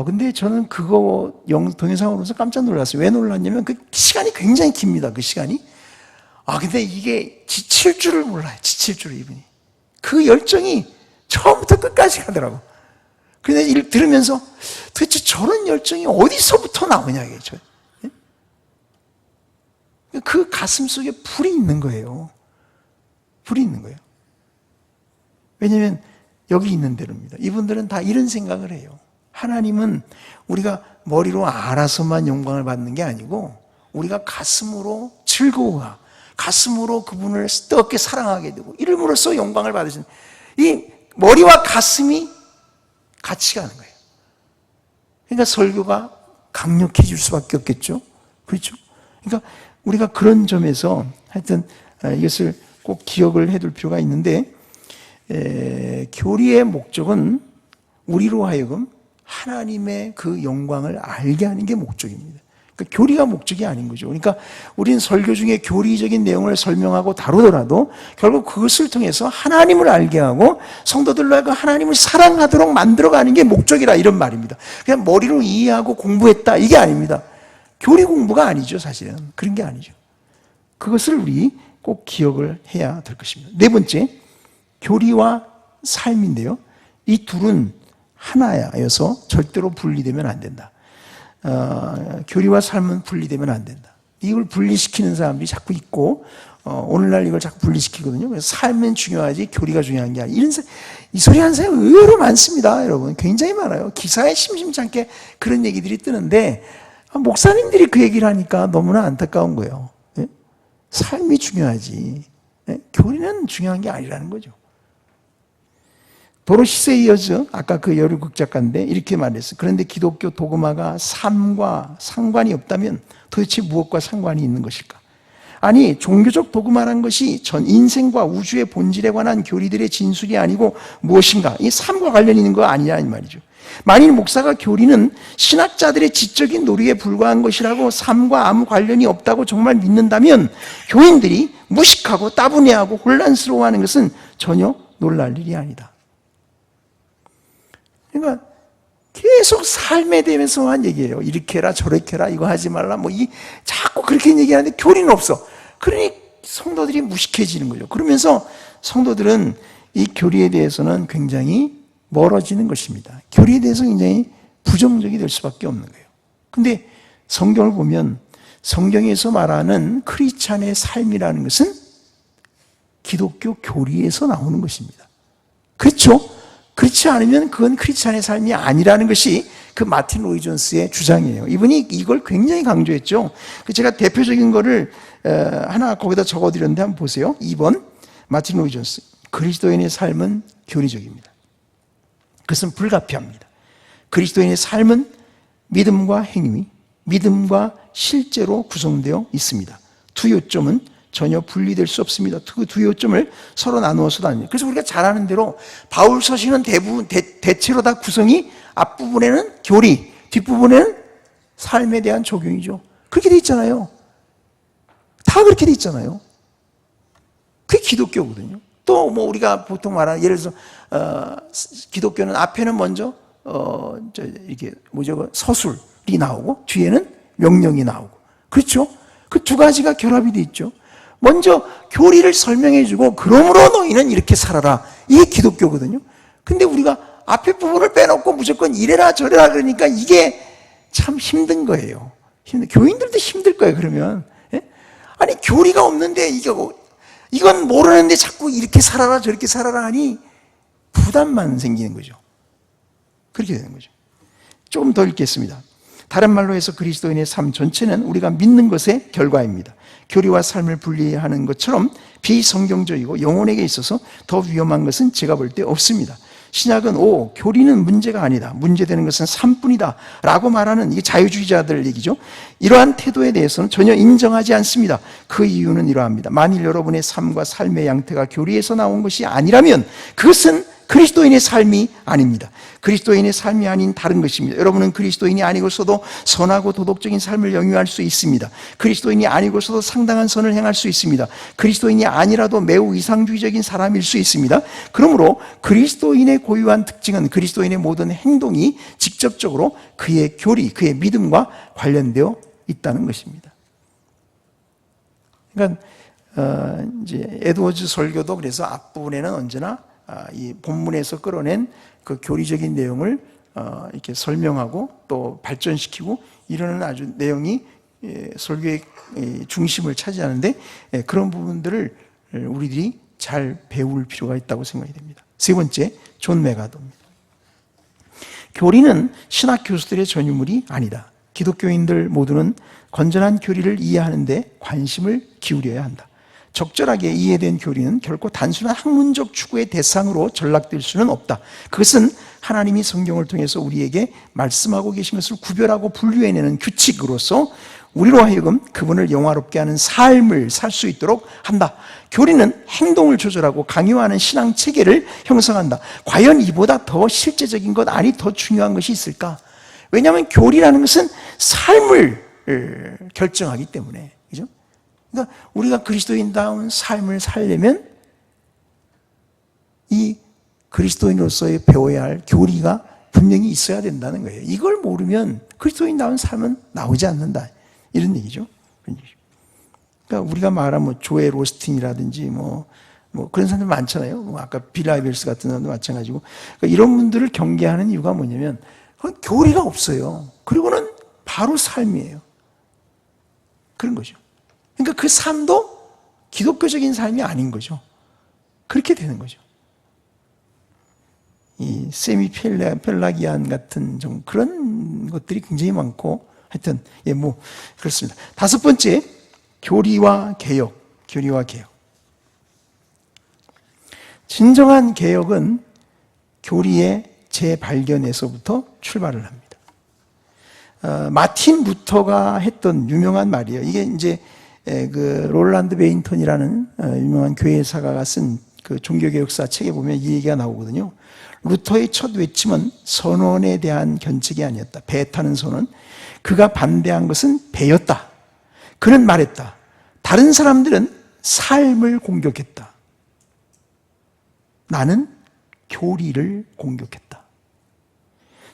Speaker 1: 근데 저는 그거 동영상으로서 깜짝 놀랐어요. 왜 놀랐냐면 그 시간이 굉장히 깁니다. 그 시간이. 근데 이게 지칠 줄을 몰라요. 이분이. 그 열정이 처음부터 끝까지 가더라고. 그런데 들으면서 도대체 저런 열정이 어디서부터 나오냐, 이게. 그 가슴 속에 불이 있는 거예요. 왜냐하면 여기 있는 대로입니다. 이분들은 다 이런 생각을 해요. 하나님은 우리가 머리로 알아서만 영광을 받는 게 아니고 우리가 가슴으로 즐거워하, 가슴으로 그분을 뜨겁게 사랑하게 되고 이름으로써 영광을 받으시는, 이 머리와 가슴이 같이 가는 거예요. 그러니까 설교가 강력해질 수밖에 없겠죠. 그렇죠? 그러니까 우리가 그런 점에서 하여튼 이것을 꼭 기억을 해둘 필요가 있는데, 교리의 목적은 우리로 하여금 하나님의 그 영광을 알게 하는 게 목적입니다. 그러니까 교리가 목적이 아닌 거죠. 그러니까 우리는 설교 중에 교리적인 내용을 설명하고 다루더라도 결국 그것을 통해서 하나님을 알게 하고 성도들로 하여금 하나님을 사랑하도록 만들어가는 게 목적이라, 이런 말입니다. 그냥 머리로 이해하고 공부했다, 이게 아닙니다. 교리 공부가 아니죠. 사실은 그런 게 아니죠. 그것을 우리 꼭 기억을 해야 될 것입니다. 네 번째, 교리와 삶인데요, 이 둘은 하나여서 절대로 분리되면 안 된다. 교리와 삶은 분리되면 안 된다. 이걸 분리시키는 사람들이 자꾸 있고, 오늘날 이걸 자꾸 분리시키거든요. 그래서 삶은 중요하지 교리가 중요한 게 아니라, 이 소리 하는 사람이 의외로 많습니다. 여러분, 굉장히 많아요. 기사에 심심치 않게 그런 얘기들이 뜨는데, 목사님들이 그 얘기를 하니까 너무나 안타까운 거예요. 예? 삶이 중요하지, 예? 교리는 중요한 게 아니라는 거죠. 도로시 세이어즈, 아까 그 여류극 작가인데 이렇게 말했어요. 그런데 기독교 도그마가 삶과 상관이 없다면 도대체 무엇과 상관이 있는 것일까? 아니, 종교적 도그마란 것이 전 인생과 우주의 본질에 관한 교리들의 진술이 아니고 무엇인가? 이 삶과 관련 있는 거 아니냐, 이 말이죠. 만일 목사가 교리는 신학자들의 지적인 논리에 불과한 것이라고 삶과 아무 관련이 없다고 정말 믿는다면 교인들이 무식하고 따분해하고 혼란스러워하는 것은 전혀 놀랄 일이 아니다. 그러니까 계속 삶에 대해서만 얘기해요. 이렇게 해라, 저렇게 해라, 이거 하지 말라, 자꾸 그렇게 얘기하는데 교리는 없어. 그러니 성도들이 무식해지는 거죠. 그러면서 성도들은 이 교리에 대해서는 굉장히 멀어지는 것입니다. 교리에 대해서 굉장히 부정적이 될 수밖에 없는 거예요. 근데 성경을 보면 성경에서 말하는 크리스찬의 삶이라는 것은 기독교 교리에서 나오는 것입니다. 그렇죠? 그렇지 않으면 그건 크리스찬의 삶이 아니라는 것이 그 마틴 로이 존스의 주장이에요. 이분이 이걸 굉장히 강조했죠. 제가 대표적인 거를 하나 거기다 적어드렸는데 한번 보세요. 2번 마틴 로이 존스. 그리스도인의 삶은 교리적입니다. 그것은 불가피합니다. 그리스도인의 삶은 믿음과 행위, 믿음과 실제로 구성되어 있습니다. 두 요점은 전혀 분리될 수 없습니다. 그 두 요점을 서로 나누어서도 안 돼요. 그래서 우리가 잘 아는 대로 바울 서신은 대부분 대체로 다 구성이 앞부분에는 교리, 뒷부분에는 삶에 대한 적용이죠. 그렇게 돼 있잖아요. 다 그렇게 돼 있잖아요. 그게 기독교거든요. 또 뭐 우리가 보통 말하는 예를 들어서 기독교는 앞에는 먼저 이게 뭐죠? 서술이 나오고 뒤에는 명령이 나오고 그렇죠? 그 두 가지가 결합이 돼 있죠. 먼저 교리를 설명해 주고 그러므로 너희는 이렇게 살아라. 이게 기독교거든요. 근데 우리가 앞에 부분을 빼놓고 무조건 이래라 저래라 그러니까 이게 참 힘든 거예요. 교인들도 힘들 거예요. 그러면 아니 교리가 없는데 이건 모르는데 자꾸 이렇게 살아라 저렇게 살아라 하니 부담만 생기는 거죠. 그렇게 되는 거죠. 조금 더 읽겠습니다. 다른 말로 해서 그리스도인의 삶 전체는 우리가 믿는 것의 결과입니다. 교리와 삶을 분리하는 것처럼 비성경적이고 영혼에게 있어서 더 위험한 것은 제가 볼 때 없습니다. 신약은 교리는 문제가 아니다. 문제되는 것은 삶뿐이다. 라고 말하는 이게 자유주의자들 얘기죠. 이러한 태도에 대해서는 전혀 인정하지 않습니다. 그 이유는 이러합니다. 만일 여러분의 삶과 삶의 양태가 교리에서 나온 것이 아니라면 그것은 그리스도인의 삶이 아닙니다. 그리스도인의 삶이 아닌 다른 것입니다. 여러분은 그리스도인이 아니고서도 선하고 도덕적인 삶을 영위할 수 있습니다. 그리스도인이 아니고서도 상당한 선을 행할 수 있습니다. 그리스도인이 아니라도 매우 이상주의적인 사람일 수 있습니다. 그러므로 그리스도인의 고유한 특징은 그리스도인의 모든 행동이 직접적으로 그의 교리, 그의 믿음과 관련되어 있다는 것입니다. 그러니까 이제 에드워즈 설교도 그래서 앞부분에는 언제나 이 본문에서 끌어낸 그 교리적인 내용을 이렇게 설명하고 또 발전시키고 이러는 아주 내용이 설교의 중심을 차지하는데 그런 부분들을 우리들이 잘 배울 필요가 있다고 생각이 됩니다. 세 번째, 존 메가도입니다. 교리는 신학 교수들의 전유물이 아니다. 기독교인들 모두는 건전한 교리를 이해하는 데 관심을 기울여야 한다. 적절하게 이해된 교리는 결코 단순한 학문적 추구의 대상으로 전락될 수는 없다. 그것은 하나님이 성경을 통해서 우리에게 말씀하고 계신 것을 구별하고 분류해내는 규칙으로서 우리로 하여금 그분을 영화롭게 하는 삶을 살 수 있도록 한다. 교리는 행동을 조절하고 강요하는 신앙 체계를 형성한다. 과연 이보다 더 실제적인 것 아니 더 중요한 것이 있을까? 왜냐하면 교리라는 것은 삶을 결정하기 때문에, 그죠? 그러니까 우리가 그리스도인다운 삶을 살려면 이 그리스도인으로서의 배워야 할 교리가 분명히 있어야 된다는 거예요. 이걸 모르면 그리스도인다운 삶은 나오지 않는다. 이런 얘기죠. 그러니까 우리가 말하면 뭐 조엘 오스틴이라든지 뭐 그런 사람들 많잖아요. 아까 빌 아이벨스 같은 사람도 마찬가지고. 그러니까 이런 분들을 경계하는 이유가 뭐냐면 그건 교리가 없어요. 그리고는 바로 삶이에요. 그런 거죠. 그러니까 그 삶도 기독교적인 삶이 아닌 거죠. 그렇게 되는 거죠. 이 세미 펠라기안 같은 좀 그런 것들이 굉장히 많고 하여튼 그렇습니다. 다섯 번째, 교리와 개혁. 진정한 개혁은 교리의 재발견에서부터 출발을 합니다. 마틴 루터가 했던 유명한 말이에요. 이게 이제 그 롤란드 베인턴이라는 유명한 교회사가가 쓴 그 종교개혁사 책에 보면 이 얘기가 나오거든요. 루터의 첫 외침은 선언에 대한 견책이 아니었다. 배 타는 선언. 그가 반대한 것은 배였다. 그는 말했다. 다른 사람들은 삶을 공격했다. 나는 교리를 공격했다.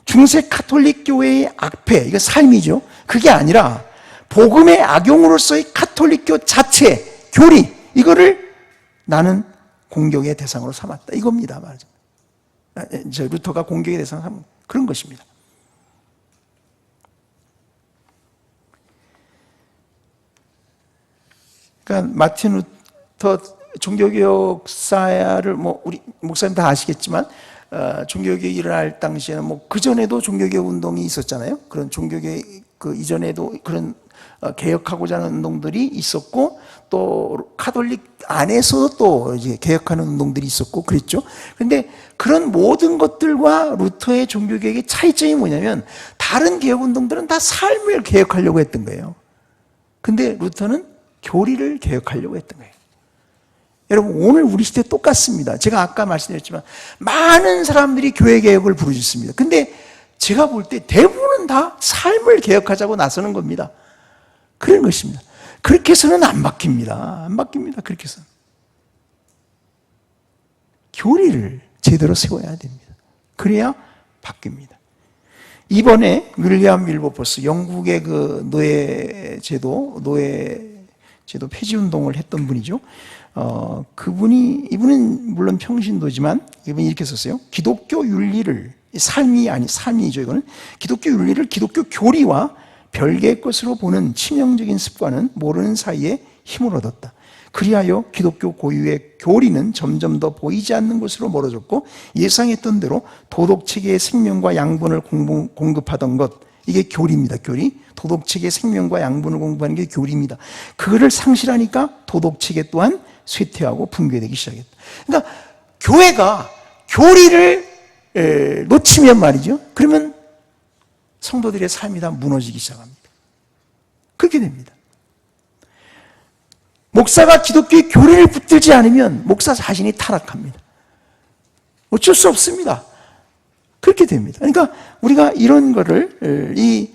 Speaker 1: 중세 카톨릭 교회의 악패, 이거 삶이죠. 그게 아니라 복음의 악용으로서의 카톨릭교 자체, 교리, 이거를 나는 공격의 대상으로 삼았다. 이겁니다. 말하자면. 루터가 공격의 대상으로 삼은 그런 것입니다. 그러니까 마틴 루터 종교개혁사를 뭐 우리 목사님 다 아시겠지만 종교개혁이 일어날 당시에는 뭐 그 전에도 종교개혁 운동이 있었잖아요. 그런 종교개혁 그 이전에도 그런 개혁하고자 하는 운동들이 있었고 또 카톨릭 안에서도 또 이제 개혁하는 운동들이 있었고 그랬죠. 그런데 그런 모든 것들과 루터의 종교개혁의 차이점이 뭐냐면 다른 개혁 운동들은 다 삶을 개혁하려고 했던 거예요. 근데 루터는 교리를 개혁하려고 했던 거예요. 여러분 오늘 우리 시대 똑같습니다. 제가 아까 말씀드렸지만 많은 사람들이 교회 개혁을 부르짖습니다. 근데 제가 볼 때 대부분은 다 삶을 개혁하자고 나서는 겁니다. 그런 것입니다. 그렇게 해서는 안 바뀝니다. 안 바뀝니다. 그렇게 해서는. 교리를 제대로 세워야 됩니다. 그래야 바뀝니다. 이번에 윌리엄 윌버포스, 영국의 그 노예제도 폐지 운동을 했던 분이죠. 이분은 물론 평신도지만 이분이 이렇게 썼어요. 기독교 윤리를, 삶이죠, 이거는. 기독교 윤리를 기독교 교리와 별개의 것으로 보는 치명적인 습관은 모르는 사이에 힘을 얻었다. 그리하여 기독교 고유의 교리는 점점 더 보이지 않는 것으로 멀어졌고 예상했던 대로 도덕체계의 생명과 양분을 공급하던 것, 이게 교리입니다. 교리. 도덕체계의 생명과 양분을 공급하는 게 교리입니다. 그거를 상실하니까 도덕체계 또한 쇠퇴하고 붕괴되기 시작했다. 그러니까 교회가 교리를 놓치면 말이죠. 그러면 성도들의 삶이 다 무너지기 시작합니다. 그렇게 됩니다. 목사가 기독교의 교리를 붙들지 않으면 목사 자신이 타락합니다. 어쩔 수 없습니다. 그렇게 됩니다. 그러니까 우리가 이런 거를 이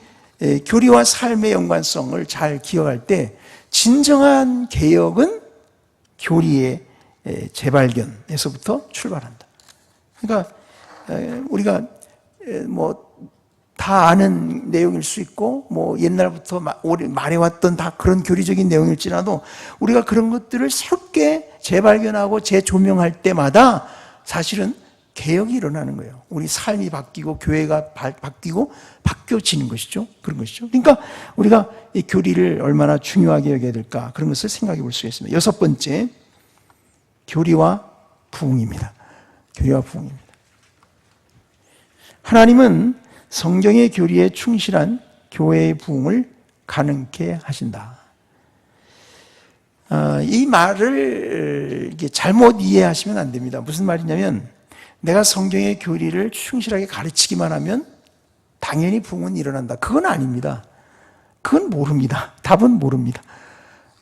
Speaker 1: 교리와 삶의 연관성을 잘 기억할 때 진정한 개혁은 교리의 재발견에서부터 출발한다. 그러니까 우리가 뭐 다 아는 내용일 수 있고 뭐 옛날부터 말해왔던 다 그런 교리적인 내용일지라도 우리가 그런 것들을 새롭게 재발견하고 재조명할 때마다 사실은 개혁이 일어나는 거예요. 우리 삶이 바뀌고 교회가 바뀌고 바뀌어지는 것이죠. 그런 것이죠. 그러니까 우리가 이 교리를 얼마나 중요하게 여겨야 될까 그런 것을 생각해 볼 수 있습니다. 여섯 번째, 교리와 부흥입니다. 교리와 부흥입니다. 하나님은 성경의 교리에 충실한 교회의 부흥을 가능케 하신다. 이 말을 잘못 이해하시면 안 됩니다. 무슨 말이냐면 내가 성경의 교리를 충실하게 가르치기만 하면 당연히 부흥은 일어난다. 그건 아닙니다. 그건 모릅니다. 답은 모릅니다.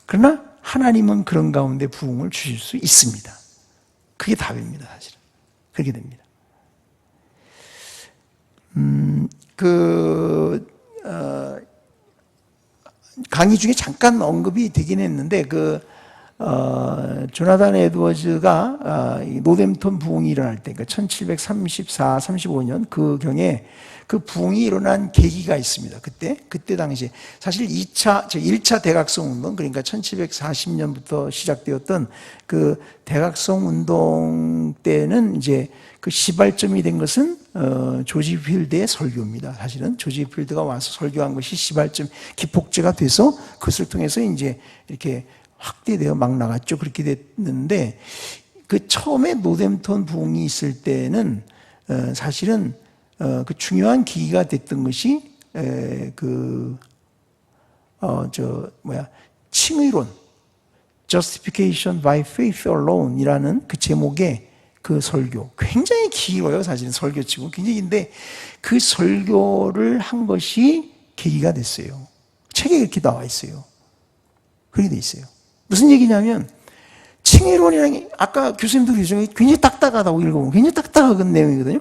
Speaker 1: 그러나 하나님은 그런 가운데 부흥을 주실 수 있습니다. 그게 답입니다, 사실은. 그렇게 됩니다. 강의 중에 잠깐 언급이 되긴 했는데, 조나단 에드워즈가 노댐턴 부흥이 일어날 때, 그러니까 1734, 35년 그 경에 그 부흥이 일어난 계기가 있습니다. 그때 당시에. 사실 1차 대각성 운동, 그러니까 1740년부터 시작되었던 그 대각성 운동 때는 이제 그 시발점이 된 것은 조지 필드의 설교입니다. 사실은 조지 필드가 와서 설교한 것이 시발점, 기폭제가 돼서 그것을 통해서 이제 이렇게 확대되어 막 나갔죠. 그렇게 됐는데 그 처음에 노댐턴 부흥이 있을 때는 사실은 그 중요한 계기가 됐던 것이 칭의론, Justification by Faith Alone 이라는 그 제목의 그 설교, 굉장히 길어요. 사실은 설교치고 굉장히 긴데 그 설교를 한 것이 계기가 됐어요. 책에 이렇게 나와 있어요. 그렇게 돼 있어요. 무슨 얘기냐면 칭의론이라는 게 아까 교수님도 그러셨지만 굉장히 딱딱하다고 읽어보면 굉장히 딱딱한 내용이거든요.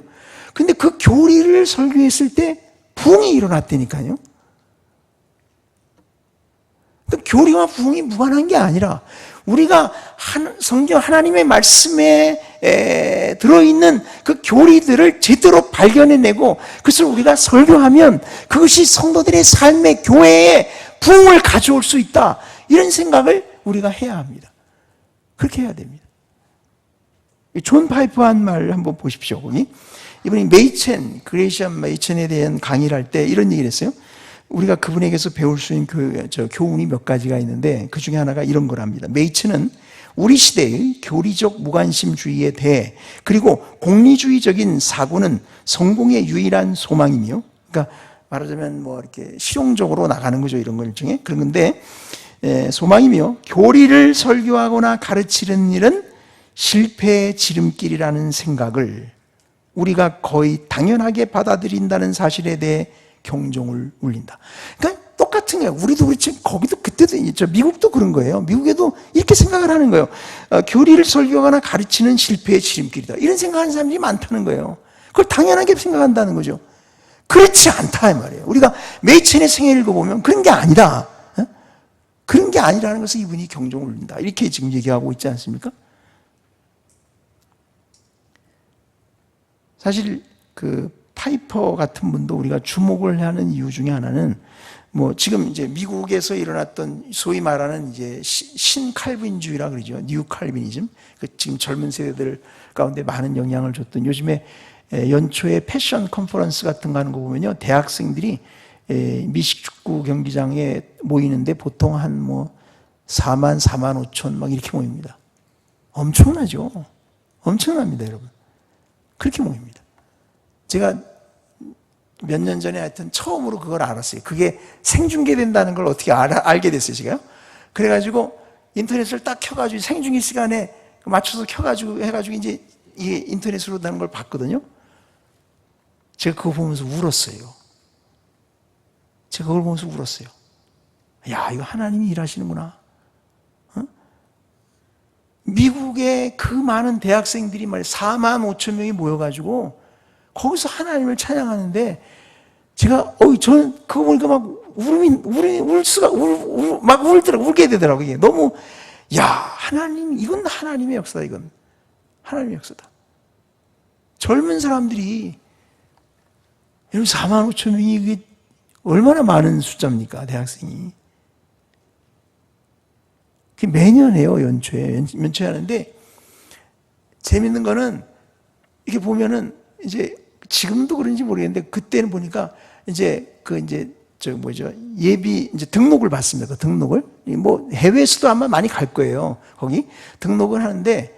Speaker 1: 근데 그 교리를 설교했을 때 부흥이 일어났다니까요. 교리와 부흥이 무관한 게 아니라 우리가 성경 하나님의 말씀에 들어있는 그 교리들을 제대로 발견해내고 그것을 우리가 설교하면 그것이 성도들의 삶의 교회에 부흥을 가져올 수 있다. 이런 생각을 우리가 해야 합니다. 그렇게 해야 됩니다. 존 파이프 한 말 한번 보십시오. 이분이 그레이션 메이첸에 대한 강의를 할 때 이런 얘기를 했어요. 우리가 그분에게서 배울 수 있는 교훈이 몇 가지가 있는데 그 중에 하나가 이런 거랍니다. 메이츠는 우리 시대의 교리적 무관심주의에 대해 그리고 공리주의적인 사고는 성공의 유일한 소망이며, 그러니까 말하자면 뭐 이렇게 실용적으로 나가는 거죠. 이런 걸 일종의 그런 건데, 소망이며 교리를 설교하거나 가르치는 일은 실패의 지름길이라는 생각을 우리가 거의 당연하게 받아들인다는 사실에 대해 경종을 울린다. 그러니까 똑같은 거예요. 우리도 그렇지, 거기도 그때도 미국도 그런 거예요. 미국에도 이렇게 생각을 하는 거예요. 교리를 설교하거나 가르치는 실패의 지름길이다. 이런 생각하는 사람들이 많다는 거예요. 그걸 당연하게 생각한다는 거죠. 그렇지 않다 이 말이에요. 우리가 메이첸의 생애를 읽어보면 그런 게 아니다. 그런 게 아니라는 것을 이분이 경종을 울린다. 이렇게 지금 얘기하고 있지 않습니까? 사실 그 파이퍼 같은 분도 우리가 주목을 하는 이유 중에 하나는 뭐 지금 이제 미국에서 일어났던 소위 말하는 이제 신칼빈주의라 그러죠. 뉴 칼빈이즘. 그 지금 젊은 세대들 가운데 많은 영향을 줬던, 요즘에 연초에 패션 컨퍼런스 같은 거 하는 거 보면요, 대학생들이 미식 축구 경기장에 모이는데 보통 한 뭐 4만 5천 막 이렇게 모입니다. 엄청나죠. 엄청납니다, 여러분. 그렇게 모입니다. 제가 몇 년 전에 하여튼 처음으로 그걸 알았어요. 그게 생중계된다는 걸 어떻게 알게 됐어요, 제가요. 그래가지고 인터넷을 딱 켜가지고 생중계 시간에 맞춰서 켜가지고 해가지고 이제 이게 인터넷으로 나는 걸 봤거든요. 제가 그거 보면서 울었어요. 제가 그걸 보면서 울었어요. 야, 이거 하나님이 일하시는구나. 미국의 그 많은 대학생들이 말이야 4만 5천 명이 모여가지고 거기서 하나님을 찬양하는데, 제가 저는 그거 보니까 막 막 울게 되더라고요. 이게 너무, 야, 하나님, 이건 하나님의 역사다. 이건 하나님의 역사다. 젊은 사람들이, 여러분 4만 5천 명이 이게 얼마나 많은 숫자입니까, 대학생이. 매년 해요, 연초에 하는데, 재밌는 거는, 이렇게 보면은, 이제, 지금도 그런지 모르겠는데, 그때는 보니까, 이제 등록을 받습니다. 등록을. 뭐, 해외에서도 아마 많이 갈 거예요, 거기. 등록을 하는데,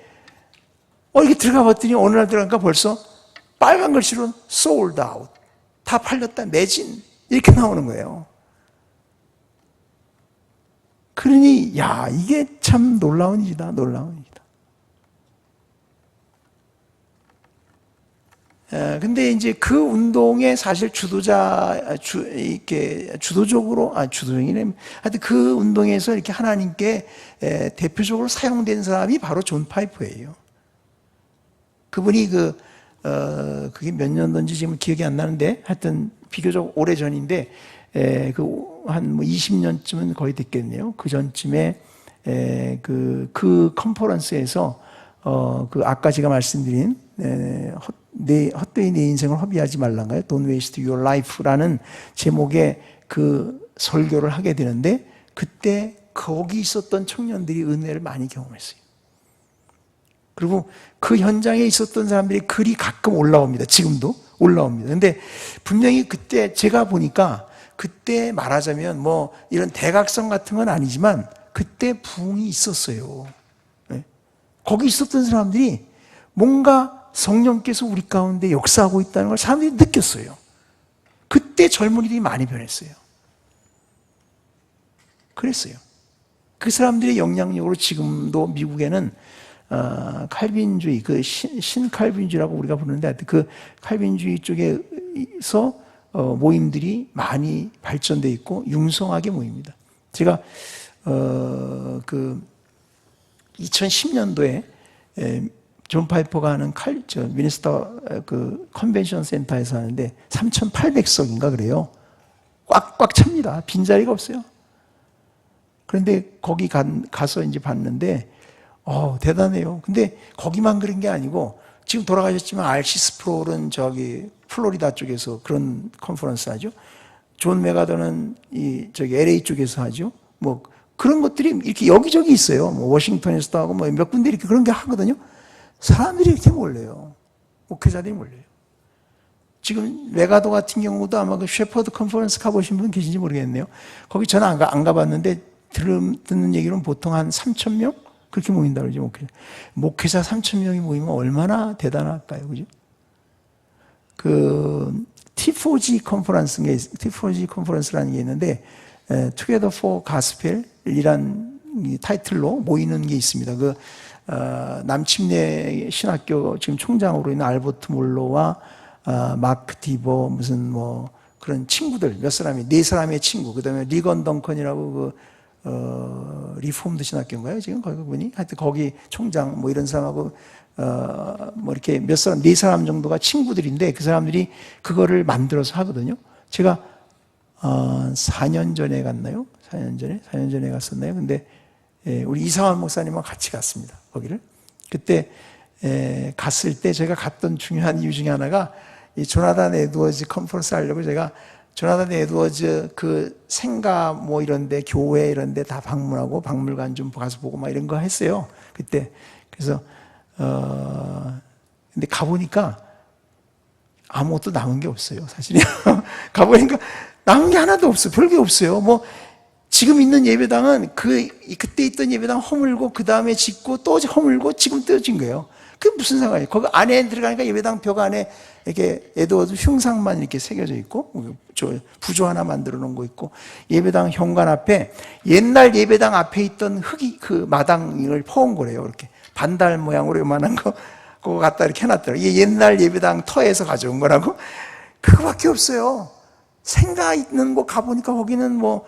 Speaker 1: 이렇게 들어가 봤더니, 어느 날 들어가니까 벌써 빨간 글씨로 sold out. 다 팔렸다, 매진. 이렇게 나오는 거예요. 그러니, 야, 이게 참 놀라운 일이다, 놀라운 일이다. 근데 이제 그 운동의 사실 주도적으로, 주도적이네. 하여튼 그 운동에서 이렇게 하나님께 대표적으로 사용된 사람이 바로 존 파이퍼예요. 그분이 그게 몇 년도인지 지금 기억이 안 나는데, 하여튼 비교적 오래 전인데, 한 20년쯤은 거의 됐겠네요. 그 전쯤에, 그 컨퍼런스에서, 아까 제가 말씀드린, 헛되이 내 인생을 허비하지 말란가요? Don't waste your life라는 제목의 그 설교를 하게 되는데, 그때 거기 있었던 청년들이 은혜를 많이 경험했어요. 그리고 그 현장에 있었던 사람들이 글이 가끔 올라옵니다. 지금도 올라옵니다. 근데 분명히 그때 제가 보니까, 그때 말하자면 뭐 이런 대각성 같은 건 아니지만 그때 부흥이 있었어요. 네? 거기 있었던 사람들이 뭔가 성령께서 우리 가운데 역사하고 있다는 걸 사람들이 느꼈어요. 그때 젊은이들이 많이 변했어요. 그랬어요. 그 사람들의 영향력으로 지금도 미국에는 칼빈주의, 신칼빈주의라고 우리가 부르는데, 그 칼빈주의 쪽에서 모임들이 많이 발전되어 있고 융성하게 모입니다. 제가 2010년도에 존 파이퍼가 하는 미니스터 컨벤션 센터에서 하는데 3,800석인가 그래요. 꽉꽉 찹니다. 빈자리가 없어요. 그런데 거기 가서 이제 봤는데, 대단해요. 근데 거기만 그런 게 아니고, 지금 돌아가셨지만 RC 스프롤은 플로리다 쪽에서 그런 컨퍼런스 하죠. 존 메가더는 LA 쪽에서 하죠. 뭐 그런 것들이 이렇게 여기저기 있어요. 뭐 워싱턴에서도 하고 뭐 몇 군데 이렇게 그런 게 하거든요. 사람들이 이렇게 몰려요. 목회자들이 몰려요. 지금 메가도 같은 경우도 아마 그 셰퍼드 컨퍼런스 가보신 분 계신지 모르겠네요. 거기 저는 안 가봤는데 듣는 얘기로는 보통 한 3천 명? 그렇게 모인다고 그러죠, 목회자 3천 명이 모이면 얼마나 대단할까요, 그죠? 그 T4G 컨퍼런스라는 게 있는데 Together for Gospel이란 타이틀로 모이는 게 있습니다. 그 남침내 신학교 지금 총장으로 있는 알버트 몰로와 마크 디버 무슨 뭐 그런 친구들 몇 사람이 네 사람의 친구 그다음에 리건 덩컨이라고 리폼드 신학교인가요 지금 거기 분이 하여튼 거기 총장 뭐 이런 사람하고 뭐 이렇게 몇 사람 네 사람 정도가 친구들인데 그 사람들이 그거를 만들어서 하거든요. 제가 4년 전에 갔나요? 4년 전에 갔었나요? 근데 우리 이상환 목사님과 같이 갔습니다. 거기를 그때 갔을 때 제가 갔던 중요한 이유 중에 하나가 이 조나단 에드워즈 컨퍼런스 하려고 제가 조나단 에드워즈 그 생가 뭐 이런데 교회 이런데 다 방문하고 박물관 좀 가서 보고 막 이런 거 했어요. 그때 그래서 근데 가보니까 아무것도 남은 게 없어요. 사실이 가보니까 남은 게 하나도 없어요. 별게 없어요. 뭐 지금 있는 예배당은 그때 있던 예배당 허물고 그 다음에 짓고 또 허물고 지금 떼어진 거예요. 그게 무슨 상관이에요? 거기 안에 들어가니까 예배당 벽 안에 이렇게 에드워드 흉상만 이렇게 새겨져 있고 저 부조 하나 만들어 놓은 거 있고 예배당 현관 앞에 옛날 예배당 앞에 있던 흙이 그 마당을 퍼온 거래요. 이렇게 반달 모양으로 요만한 거 그거 갖다 이렇게 해놨더라고요. 이게 옛날 예배당 터에서 가져온 거라고. 그거밖에 없어요. 생가 있는 곳 가보니까 거기는 뭐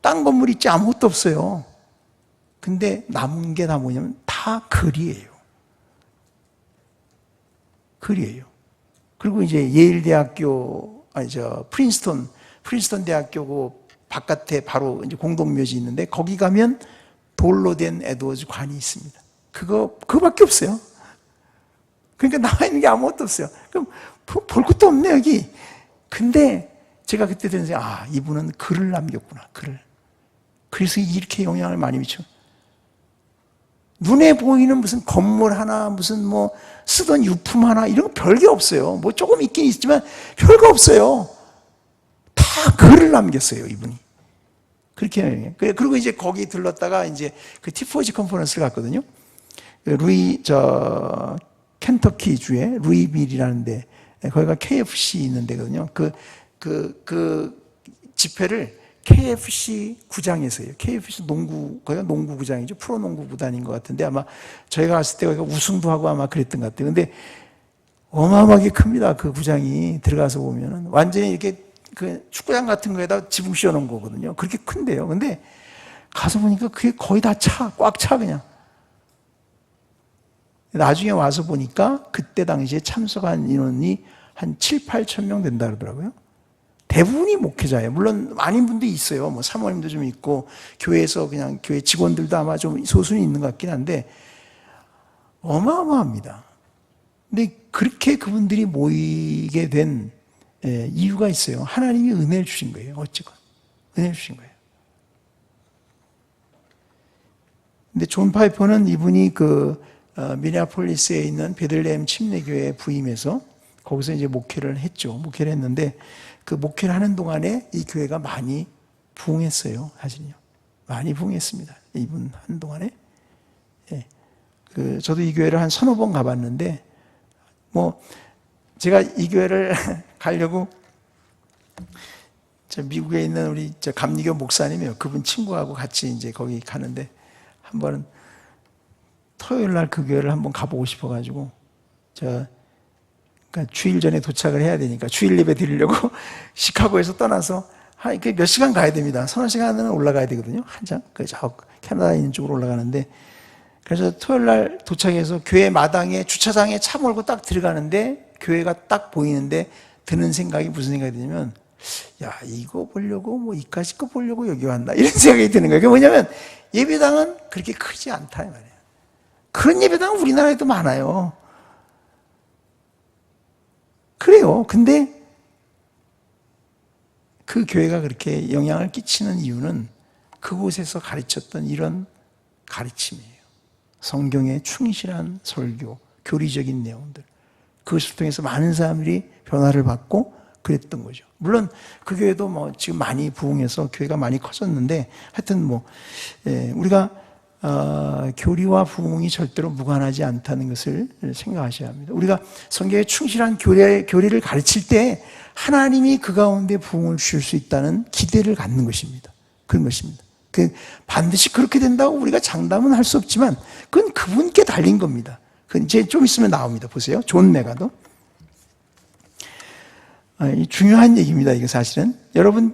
Speaker 1: 딴 건물 있지 아무것도 없어요. 근데 남은 게 다 뭐냐면 다 글이에요. 글이에요. 그리고 이제 예일 대학교 프린스턴 대학교 그 바깥에 바로 이제 공동묘지 있는데 거기 가면 돌로 된 에드워즈 관이 있습니다. 그거밖에 없어요. 그러니까 나와 있는 게 아무것도 없어요. 그럼 볼 것도 없네 여기. 근데 제가 그때 들은 생각, 이분은 글을 남겼구나. 글을. 그래서 이렇게 영향을 많이 미쳐. 눈에 보이는 무슨 건물 하나, 무슨 뭐 쓰던 유품 하나 이런 거 별게 없어요. 뭐 조금 있긴 있지만 별거 없어요. 다 글을 남겼어요 이분이. 그렇게 그리고 이제 거기 들렀다가 이제 그 T4G 컨퍼런스를 갔거든요. 켄터키 주에 루이빌이라는데 거기가 KFC 있는 데거든요. 그 집회를 KFC 구장에서 해요. KFC 거기가 농구 구장이죠. 프로농구 구단인 것 같은데 아마 저희가 갔을 때 거기가 우승도 하고 아마 그랬던 것 같아요. 근데 어마어마하게 큽니다. 그 구장이 들어가서 보면은 완전히 이렇게 그 축구장 같은 거에다 지붕 씌워 놓은 거거든요. 그렇게 큰데요. 근데 가서 보니까 그게 거의 다 꽉 차 그냥. 나중에 와서 보니까 그때 당시에 참석한 인원이 한 7, 8천 명 된다 그러더라고요. 대부분이 목회자예요. 물론 많은 분들이 있어요. 뭐 사모님도 좀 있고 교회에서 그냥 교회 직원들도 아마 좀 소수는 있는 것 같긴 한데 어마어마합니다. 근데 그렇게 그분들이 모이게 된 이유가 있어요. 하나님이 은혜를 주신 거예요. 어쨌건 은혜를 주신 거예요. 근데 존 파이퍼는 이분이 미네아폴리스에 있는 베들레헴 침례교회에 부임해서 거기서 이제 목회를 했는데 그 목회를 하는 동안에 이 교회가 많이 부흥했어요. 사실요. 많이 부흥했습니다. 이분 하는 동안에. 저도 이 교회를 한 서너 번 가봤는데 뭐 제가 이 교회를 가려고 미국에 있는 우리 감리교 목사님이요. 그분 친구하고 같이 이제 거기 가는데 한 번은 토요일 날 그 교회를 한번 가보고 싶어가지고 그러니까 주일 전에 도착을 해야 되니까 주일 예배 드리려고 시카고에서 떠나서 몇 시간 가야 됩니다. 서너 시간은 올라가야 되거든요. 한참 저 캐나다 있는 쪽으로 올라가는데 그래서 토요일 날 도착해서 교회 마당에 주차장에 차 몰고 딱 들어가는데 교회가 딱 보이는데 드는 생각이 무슨 생각이 드냐면 이거 보려고 뭐 이까짓 거 보려고 여기 왔나 이런 생각이 드는 거예요. 그게 뭐냐면 예배당은 그렇게 크지 않다 이 말이에요. 그런 예배당은 우리나라에도 많아요. 그래요. 근데 그 교회가 그렇게 영향을 끼치는 이유는 그곳에서 가르쳤던 이런 가르침이에요. 성경에 충실한 설교, 교리적인 내용들. 그것을 통해서 많은 사람들이 변화를 받고 그랬던 거죠. 물론 그 교회도 뭐 지금 많이 부흥해서 교회가 많이 커졌는데 하여튼 뭐 우리가 교리와 부흥이 절대로 무관하지 않다는 것을 생각하셔야 합니다. 우리가 성경에 충실한 교리를 가르칠 때 하나님이 그 가운데 부흥을 주실 수 있다는 기대를 갖는 것입니다. 그런 것입니다. 반드시 그렇게 된다고 우리가 장담은 할 수 없지만 그건 그분께 달린 겁니다. 그건 이제 좀 있으면 나옵니다. 보세요. 존 메가더. 중요한 얘기입니다. 이게 사실은. 여러분,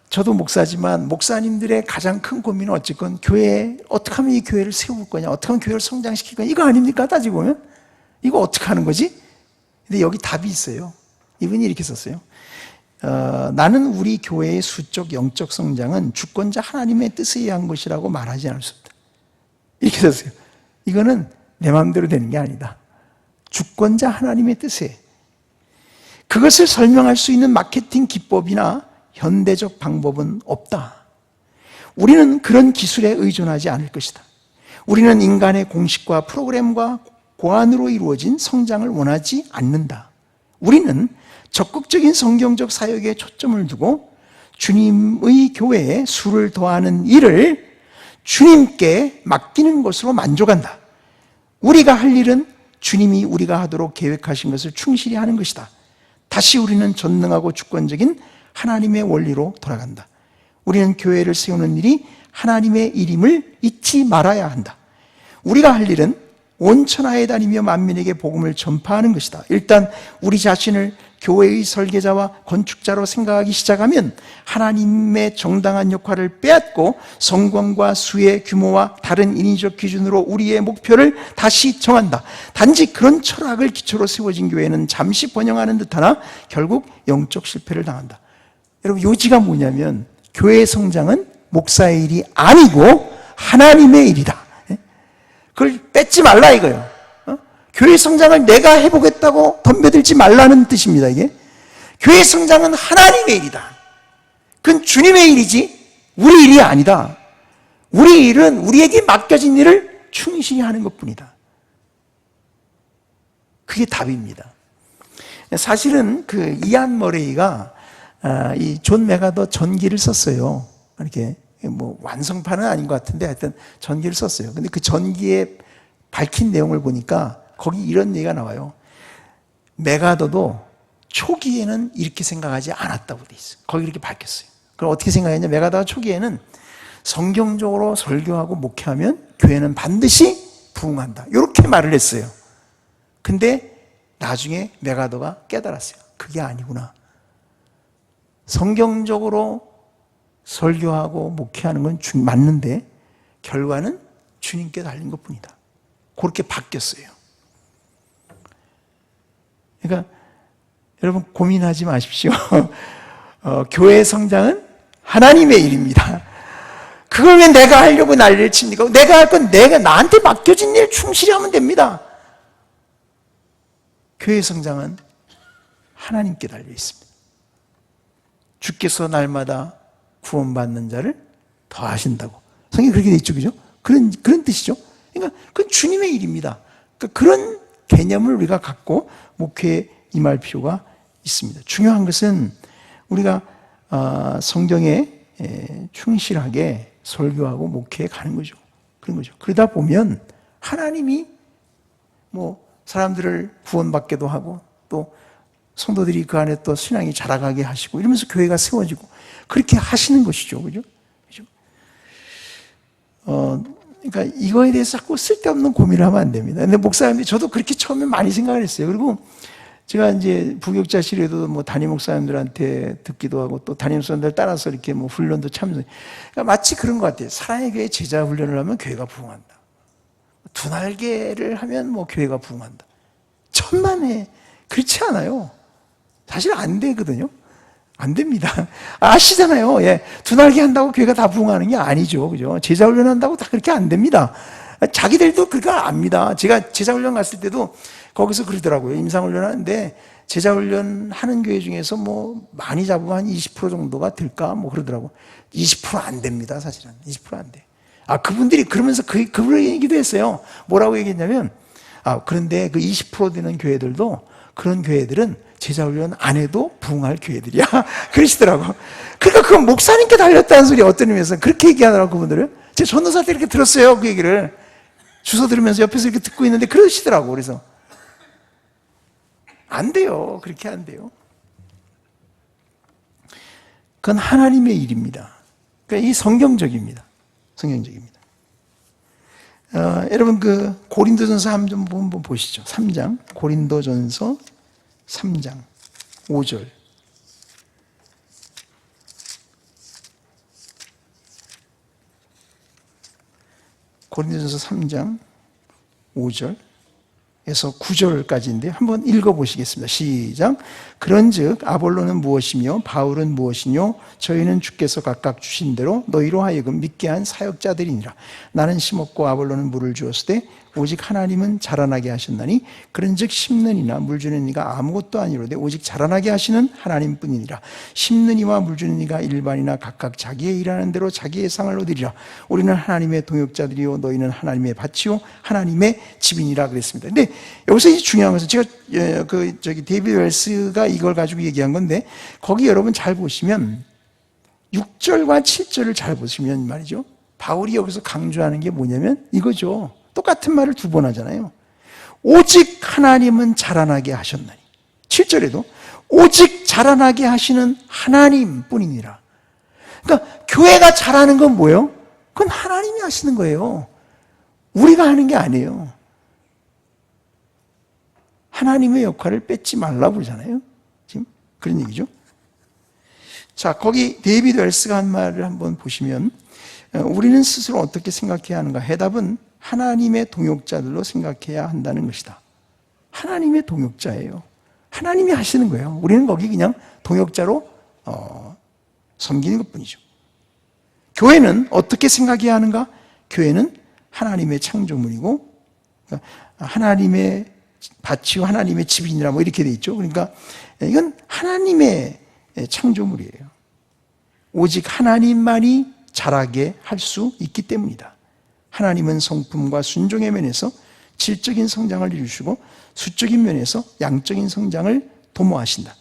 Speaker 1: 저도 목사지만 목사님들의 가장 큰 고민은 어쨌건 어떻게 하면 이 교회를 세울 거냐, 어떻게 하면 교회를 성장시킬 거냐, 이거 아닙니까? 따지고 보면. 이거 어떻게 하는 거지? 근데 여기 답이 있어요. 이분이 이렇게 썼어요. 나는 우리 교회의 수적 영적 성장은 주권자 하나님의 뜻에 의한 것이라고 말하지 않을 수 없다. 이렇게 썼어요. 이거는 내 마음대로 되는 게 아니다. 주권자 하나님의 뜻에. 그것을 설명할 수 있는 마케팅 기법이나 현대적 방법은 없다. 우리는 그런 기술에 의존하지 않을 것이다. 우리는 인간의 공식과 프로그램과 고안으로 이루어진 성장을 원하지 않는다. 우리는 적극적인 성경적 사역에 초점을 두고 주님의 교회에 수를 더하는 일을 주님께 맡기는 것으로 만족한다. 우리가 할 일은 주님이 우리가 하도록 계획하신 것을 충실히 하는 것이다. 다시 우리는 전능하고 주권적인 하나님의 원리로 돌아간다. 우리는 교회를 세우는 일이 하나님의 일임을 잊지 말아야 한다. 우리가 할 일은 온 천하에 다니며 만민에게 복음을 전파하는 것이다. 일단 우리 자신을 교회의 설계자와 건축자로 생각하기 시작하면 하나님의 정당한 역할을 빼앗고 성공과 수의 규모와 다른 인위적 기준으로 우리의 목표를 다시 정한다. 단지 그런 철학을 기초로 세워진 교회는 잠시 번영하는 듯하나 결국 영적 실패를 당한다. 여러분, 요지가 뭐냐면 교회의 성장은 목사의 일이 아니고 하나님의 일이다. 그걸 뺏지 말라 이거예요. 교회 성장을 내가 해보겠다고 덤벼들지 말라는 뜻입니다. 이게 교회 성장은 하나님의 일이다. 그건 주님의 일이지 우리 일이 아니다. 우리 일은 우리에게 맡겨진 일을 충실히 하는 것뿐이다. 그게 답입니다. 사실은 그 이안 머레이가 이 존 메가더 전기를 썼어요. 이렇게 뭐 완성판은 아닌 것 같은데 하여튼 전기를 썼어요. 근데 그 전기에 밝힌 내용을 보니까 거기 이런 얘기가 나와요. 메가더도 초기에는 이렇게 생각하지 않았다고 돼 있어요. 거기 이렇게 밝혔어요. 그럼 어떻게 생각했냐? 메가더가 초기에는 성경적으로 설교하고 목회하면 교회는 반드시 부흥한다. 이렇게 말을 했어요. 근데 나중에 메가더가 깨달았어요. 그게 아니구나. 성경적으로 설교하고 목회하는 건 맞는데 결과는 주님께 달린 것뿐이다. 그렇게 바뀌었어요. 그러니까 여러분 고민하지 마십시오. 교회 성장은 하나님의 일입니다. 그걸 왜 내가 하려고 난리를 칩니까? 내가 할 건 내가 나한테 맡겨진 일 충실히 하면 됩니다. 교회 성장은 하나님께 달려 있습니다. 주께서 날마다 구원받는 자를 더하신다고. 성경에 그렇게 돼 있죠, 그죠? 그런 뜻이죠. 그러니까 그건 주님의 일입니다. 그러니까 그런 개념을 우리가 갖고 목회에 임할 필요가 있습니다. 중요한 것은 우리가 성경에 충실하게 설교하고 목회에 가는 거죠. 그런 거죠. 그러다 보면 하나님이 뭐 사람들을 구원받게도 하고 또 성도들이 그 안에 또 신앙이 자라가게 하시고 이러면서 교회가 세워지고 그렇게 하시는 것이죠. 그죠? 그죠? 그러니까 이거에 대해서 자꾸 쓸데없는 고민을 하면 안 됩니다. 근데 목사님이 저도 그렇게 처음에 많이 생각을 했어요. 그리고 제가 이제 부교육자실에도 뭐 담임 목사님들한테 듣기도 하고 또 담임 목사님들 따라서 이렇게 뭐 훈련도 참여해. 그러니까 마치 그런 것 같아요. 사랑의 교회 제자 훈련을 하면 교회가 부흥한다. 두 날개를 하면 뭐 교회가 부흥한다. 천만에 그렇지 않아요. 사실 안 되거든요. 안 됩니다. 아시잖아요. 예. 두 날개 한다고 교회가 다 부흥하는 게 아니죠. 그죠? 제자 훈련 한다고 다 그렇게 안 됩니다. 자기들도 그거 압니다. 제가 제자 훈련 갔을 때도 거기서 그러더라고요. 임상 훈련 하는데 제자 훈련 하는 교회 중에서 뭐 많이 잡으면 한 20% 정도가 될까? 뭐 그러더라고. 20%안 됩니다. 사실은. 20%안 돼. 그분들이 그러면서 그분 얘기도 했어요. 뭐라고 얘기했냐면 그런데 그 20% 되는 교회들도 그런 교회들은 제자훈련 안 해도 부흥할 교회들이야. 그러시더라고. 그러니까 그 목사님께 달렸다는 소리 어떤 의미에서 그렇게 얘기하더라고, 그분들은. 제 전도사 때 이렇게 들었어요, 그 얘기를. 주소 들으면서 옆에서 이렇게 듣고 있는데 그러시더라고. 그래서 안 돼요. 그렇게 안 돼요. 그건 하나님의 일입니다. 그러니까 이 성경적입니다. 성경적입니다. 여러분 그 고린도전서 한번 보시죠. 3장. 고린도전서 3장 5절. 고린도전서 3장 5절에서 9절까지인데 한번 읽어보시겠습니다. 시작. 그런즉 아볼로는 무엇이며 바울은 무엇이뇨? 저희는 주께서 각각 주신 대로 너희로 하여금 믿게 한 사역자들이니라. 나는 심었고 아볼로는 물을 주었으되 오직 하나님은 자라나게 하셨나니 그런즉 심는 이나 물 주는 이가 아무것도 아니로되 오직 자라나게 하시는 하나님뿐이니라. 심는 이와 물 주는 이가 일반이나 각각 자기의 일하는 대로 자기의 상을 얻으리라. 우리는 하나님의 동역자들이요 너희는 하나님의 밭이요 하나님의 집이니라 그랬습니다. 근데 여기서 이 중요한 것은 제가 데이비드 웰스가 이걸 가지고 얘기한 건데 거기 여러분 잘 보시면 6절과 7절을 잘 보시면 말이죠. 바울이 여기서 강조하는 게 뭐냐면 이거죠. 똑같은 말을 두 번 하잖아요. 오직 하나님은 자라나게 하셨나니. 7절에도 오직 자라나게 하시는 하나님뿐이니라. 그러니까 교회가 자라는 건 뭐예요? 그건 하나님이 하시는 거예요. 우리가 하는 게 아니에요. 하나님의 역할을 뺏지 말라고 그러잖아요. 지금 그런 얘기죠. 자, 거기 데이비드 웰스가 한 말을 한번 보시면 우리는 스스로 어떻게 생각해야 하는가? 해답은 하나님의 동역자들로 생각해야 한다는 것이다. 하나님의 동역자예요. 하나님이 하시는 거예요. 우리는 거기 그냥 동역자로 섬기는 것뿐이죠. 교회는 어떻게 생각해야 하는가? 교회는 하나님의 창조물이고 하나님의 밭이요 하나님의 집이니라 뭐 이렇게 돼 있죠. 그러니까 이건 하나님의 창조물이에요. 오직 하나님만이 자라게 할 수 있기 때문이다. 하나님은 성품과 순종의 면에서 질적인 성장을 이루시고 수적인 면에서 양적인 성장을 도모하신다.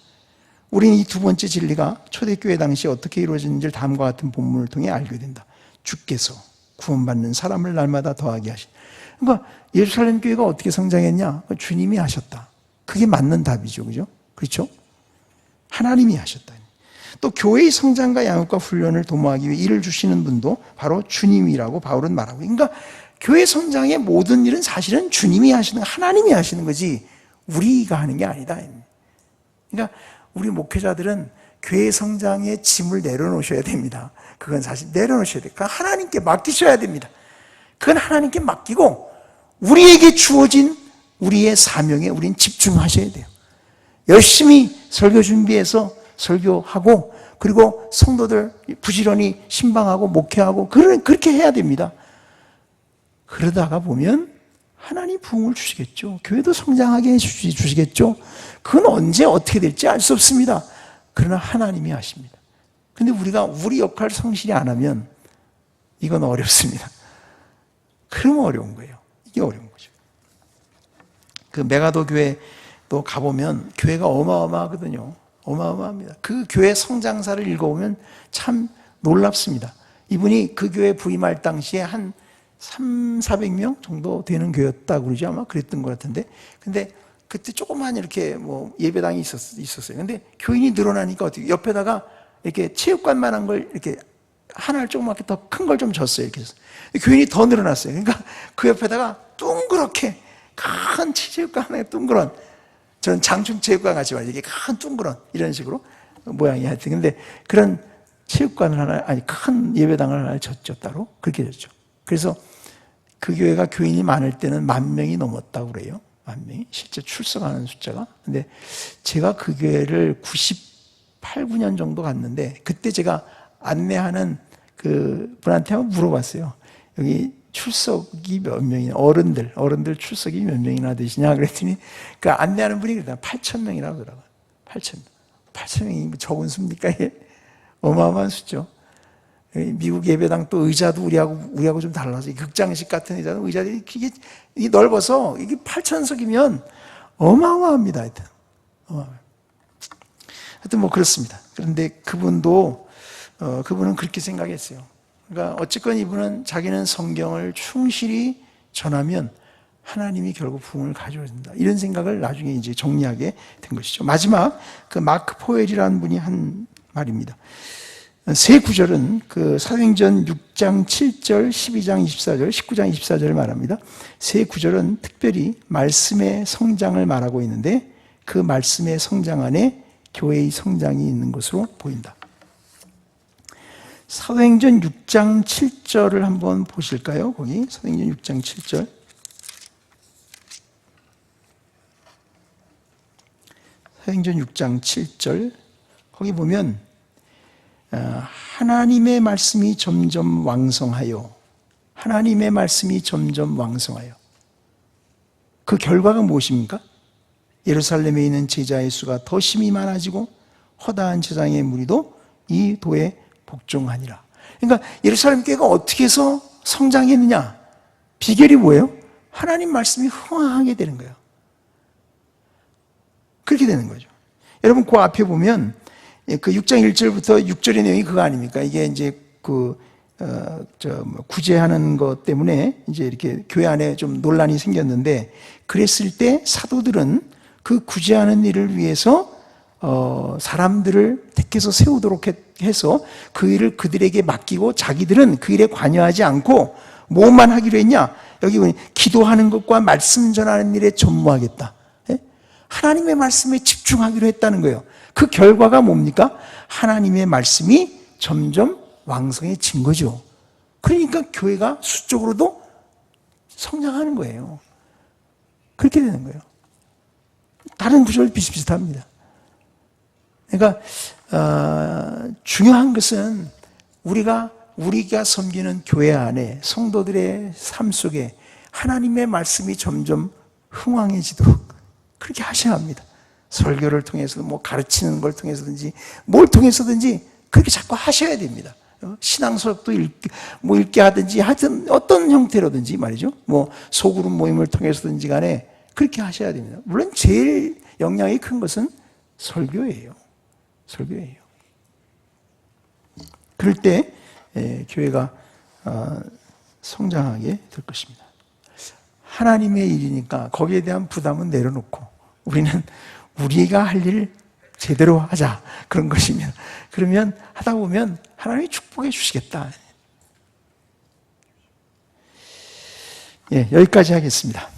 Speaker 1: 우리는 이 두 번째 진리가 초대교회 당시에 어떻게 이루어졌는지를 다음과 같은 본문을 통해 알게 된다. 주께서 구원받는 사람을 날마다 더하게 하신다. 그러니까 예루살렘 교회가 어떻게 성장했냐? 주님이 하셨다. 그게 맞는 답이죠. 그죠? 그렇죠? 하나님이 하셨다. 또 교회의 성장과 양육과 훈련을 도모하기 위해 일을 주시는 분도 바로 주님이라고 바울은 말하고. 그러니까 교회 성장의 모든 일은 사실은 주님이 하시는, 하나님이 하시는 거지 우리가 하는 게 아니다. 그러니까 우리 목회자들은 교회 성장의 짐을 내려놓으셔야 됩니다. 그건 사실 내려놓으셔야 돼요. 그건 하나님께 맡기셔야 됩니다. 그건 하나님께 맡기고 우리에게 주어진 우리의 사명에 우리는 집중하셔야 돼요. 열심히 설교 준비해서 설교하고 그리고 성도들 부지런히 신방하고 목회하고 그렇게 해야 됩니다. 그러다가 보면 하나님 부흥을 주시겠죠. 교회도 성장하게 해주시겠죠. 그건 언제 어떻게 될지 알 수 없습니다. 그러나 하나님이 하십니다. 근데 우리가 우리 역할을 성실히 안 하면 이건 어렵습니다. 그러면 어려운 거예요. 이게 어려운 거죠. 그 메가도 교회 또 가보면 교회가 어마어마하거든요. 어마어마합니다. 그 교회 성장사를 읽어보면 참 놀랍습니다. 이분이 그 교회 부임할 당시에 한 300~400명 정도 되는 교회였다고 그러죠. 아마 그랬던 것 같은데. 근데 그때 조그만 이렇게 뭐 예배당이 있었어요. 근데 교인이 늘어나니까 어떻게 옆에다가 이렇게 체육관만한 걸 이렇게 하나를 조그맣게 더 큰 걸 좀 줬어요. 이렇게 해서. 교인이 더 늘어났어요. 그러니까 그 옆에다가 둥그렇게 큰 체육관 하나에 둥그런 저는 장충체육관 같이 말이죠. 이게 큰 둥그런 이런 식으로 모양이 하여튼. 근데 그런 체육관을 하나, 아니 큰 예배당을 하나 줬죠. 따로. 그렇게 줬죠. 그래서 그 교회가 교인이 많을 때는 10,000명이 넘었다고 그래요. 10,000명이. 실제 출석하는 숫자가. 근데 제가 그 교회를 98, 9년 정도 갔는데 그때 제가 안내하는 그 분한테 한번 물어봤어요. 여기 출석이 몇 명이나, 어른들 출석이 몇 명이나 되시냐 그랬더니 그 안내하는 분이 그랬다. 8,000명이라고 그러더라고요. 8,000명. 8,000명이 적은 수입니까? 어마어마한 수죠. 미국 예배당 또 의자도 우리하고 좀 달라서 극장식 같은 의자들이 이게 넓어서 이게 8천석이면 어마어마합니다. 하여튼. 하여튼 뭐 그렇습니다. 그런데 그분은 그렇게 생각했어요. 그러니까 어쨌건 이분은 자기는 성경을 충실히 전하면 하나님이 결국 부흥을 가져오신다. 이런 생각을 나중에 이제 정리하게 된 것이죠. 마지막 그 마크 포웰이라는 분이 한 말입니다. 세 구절은 그 사도행전 6장 7절, 12장 24절, 19장 24절을 말합니다. 세 구절은 특별히 말씀의 성장을 말하고 있는데 그 말씀의 성장 안에 교회의 성장이 있는 것으로 보인다. 사도행전 6장 7절을 한번 보실까요? 거기 사도행전 6장 7절. 사도행전 6장 7절. 거기 보면 하나님의 말씀이 점점 왕성하여 하나님의 말씀이 점점 왕성하여 그 결과가 무엇입니까? 예루살렘에 있는 제자의 수가 더 심히 많아지고 허다한 제장의 무리도 이 도에 복종하니라. 그러니까 예루살렘 교회가 어떻게 해서 성장했느냐? 비결이 뭐예요? 하나님 말씀이 흥황하게 되는 거예요. 그렇게 되는 거죠. 여러분 그 앞에 보면 그 6장 1절부터 6절의 내용이 그거 아닙니까? 이게 이제 구제하는 것 때문에 이제 이렇게 교회 안에 좀 논란이 생겼는데 그랬을 때 사도들은 그 구제하는 일을 위해서 사람들을 택해서 세우도록 해서 그 일을 그들에게 맡기고 자기들은 그 일에 관여하지 않고 뭐만 하기로 했냐? 여기 보니 기도하는 것과 말씀 전하는 일에 전무하겠다. 하나님의 말씀에 집중하기로 했다는 거예요. 그 결과가 뭡니까? 하나님의 말씀이 점점 왕성해진 거죠. 그러니까 교회가 수적으로도 성장하는 거예요. 그렇게 되는 거예요. 다른 구절 비슷비슷합니다. 그러니까 중요한 것은 우리가 섬기는 교회 안에 성도들의 삶 속에 하나님의 말씀이 점점 흥황해지도록 그렇게 하셔야 합니다. 설교를 통해서 뭐 가르치는 걸 통해서든지 뭘 통해서든지 그렇게 자꾸 하셔야 됩니다. 신앙 수업도 읽게 하든지 하여튼 어떤 형태로든지 말이죠. 뭐 소그룹 모임을 통해서든지 간에 그렇게 하셔야 됩니다. 물론 제일 영향이 큰 것은 설교예요. 설교예요. 그럴 때 교회가 성장하게 될 것입니다. 하나님의 일이니까 거기에 대한 부담은 내려놓고 우리는 우리가 할 일 제대로 하자. 그런 것이면 그러면 하다 보면 하나님이 축복해 주시겠다. 여기까지 하겠습니다.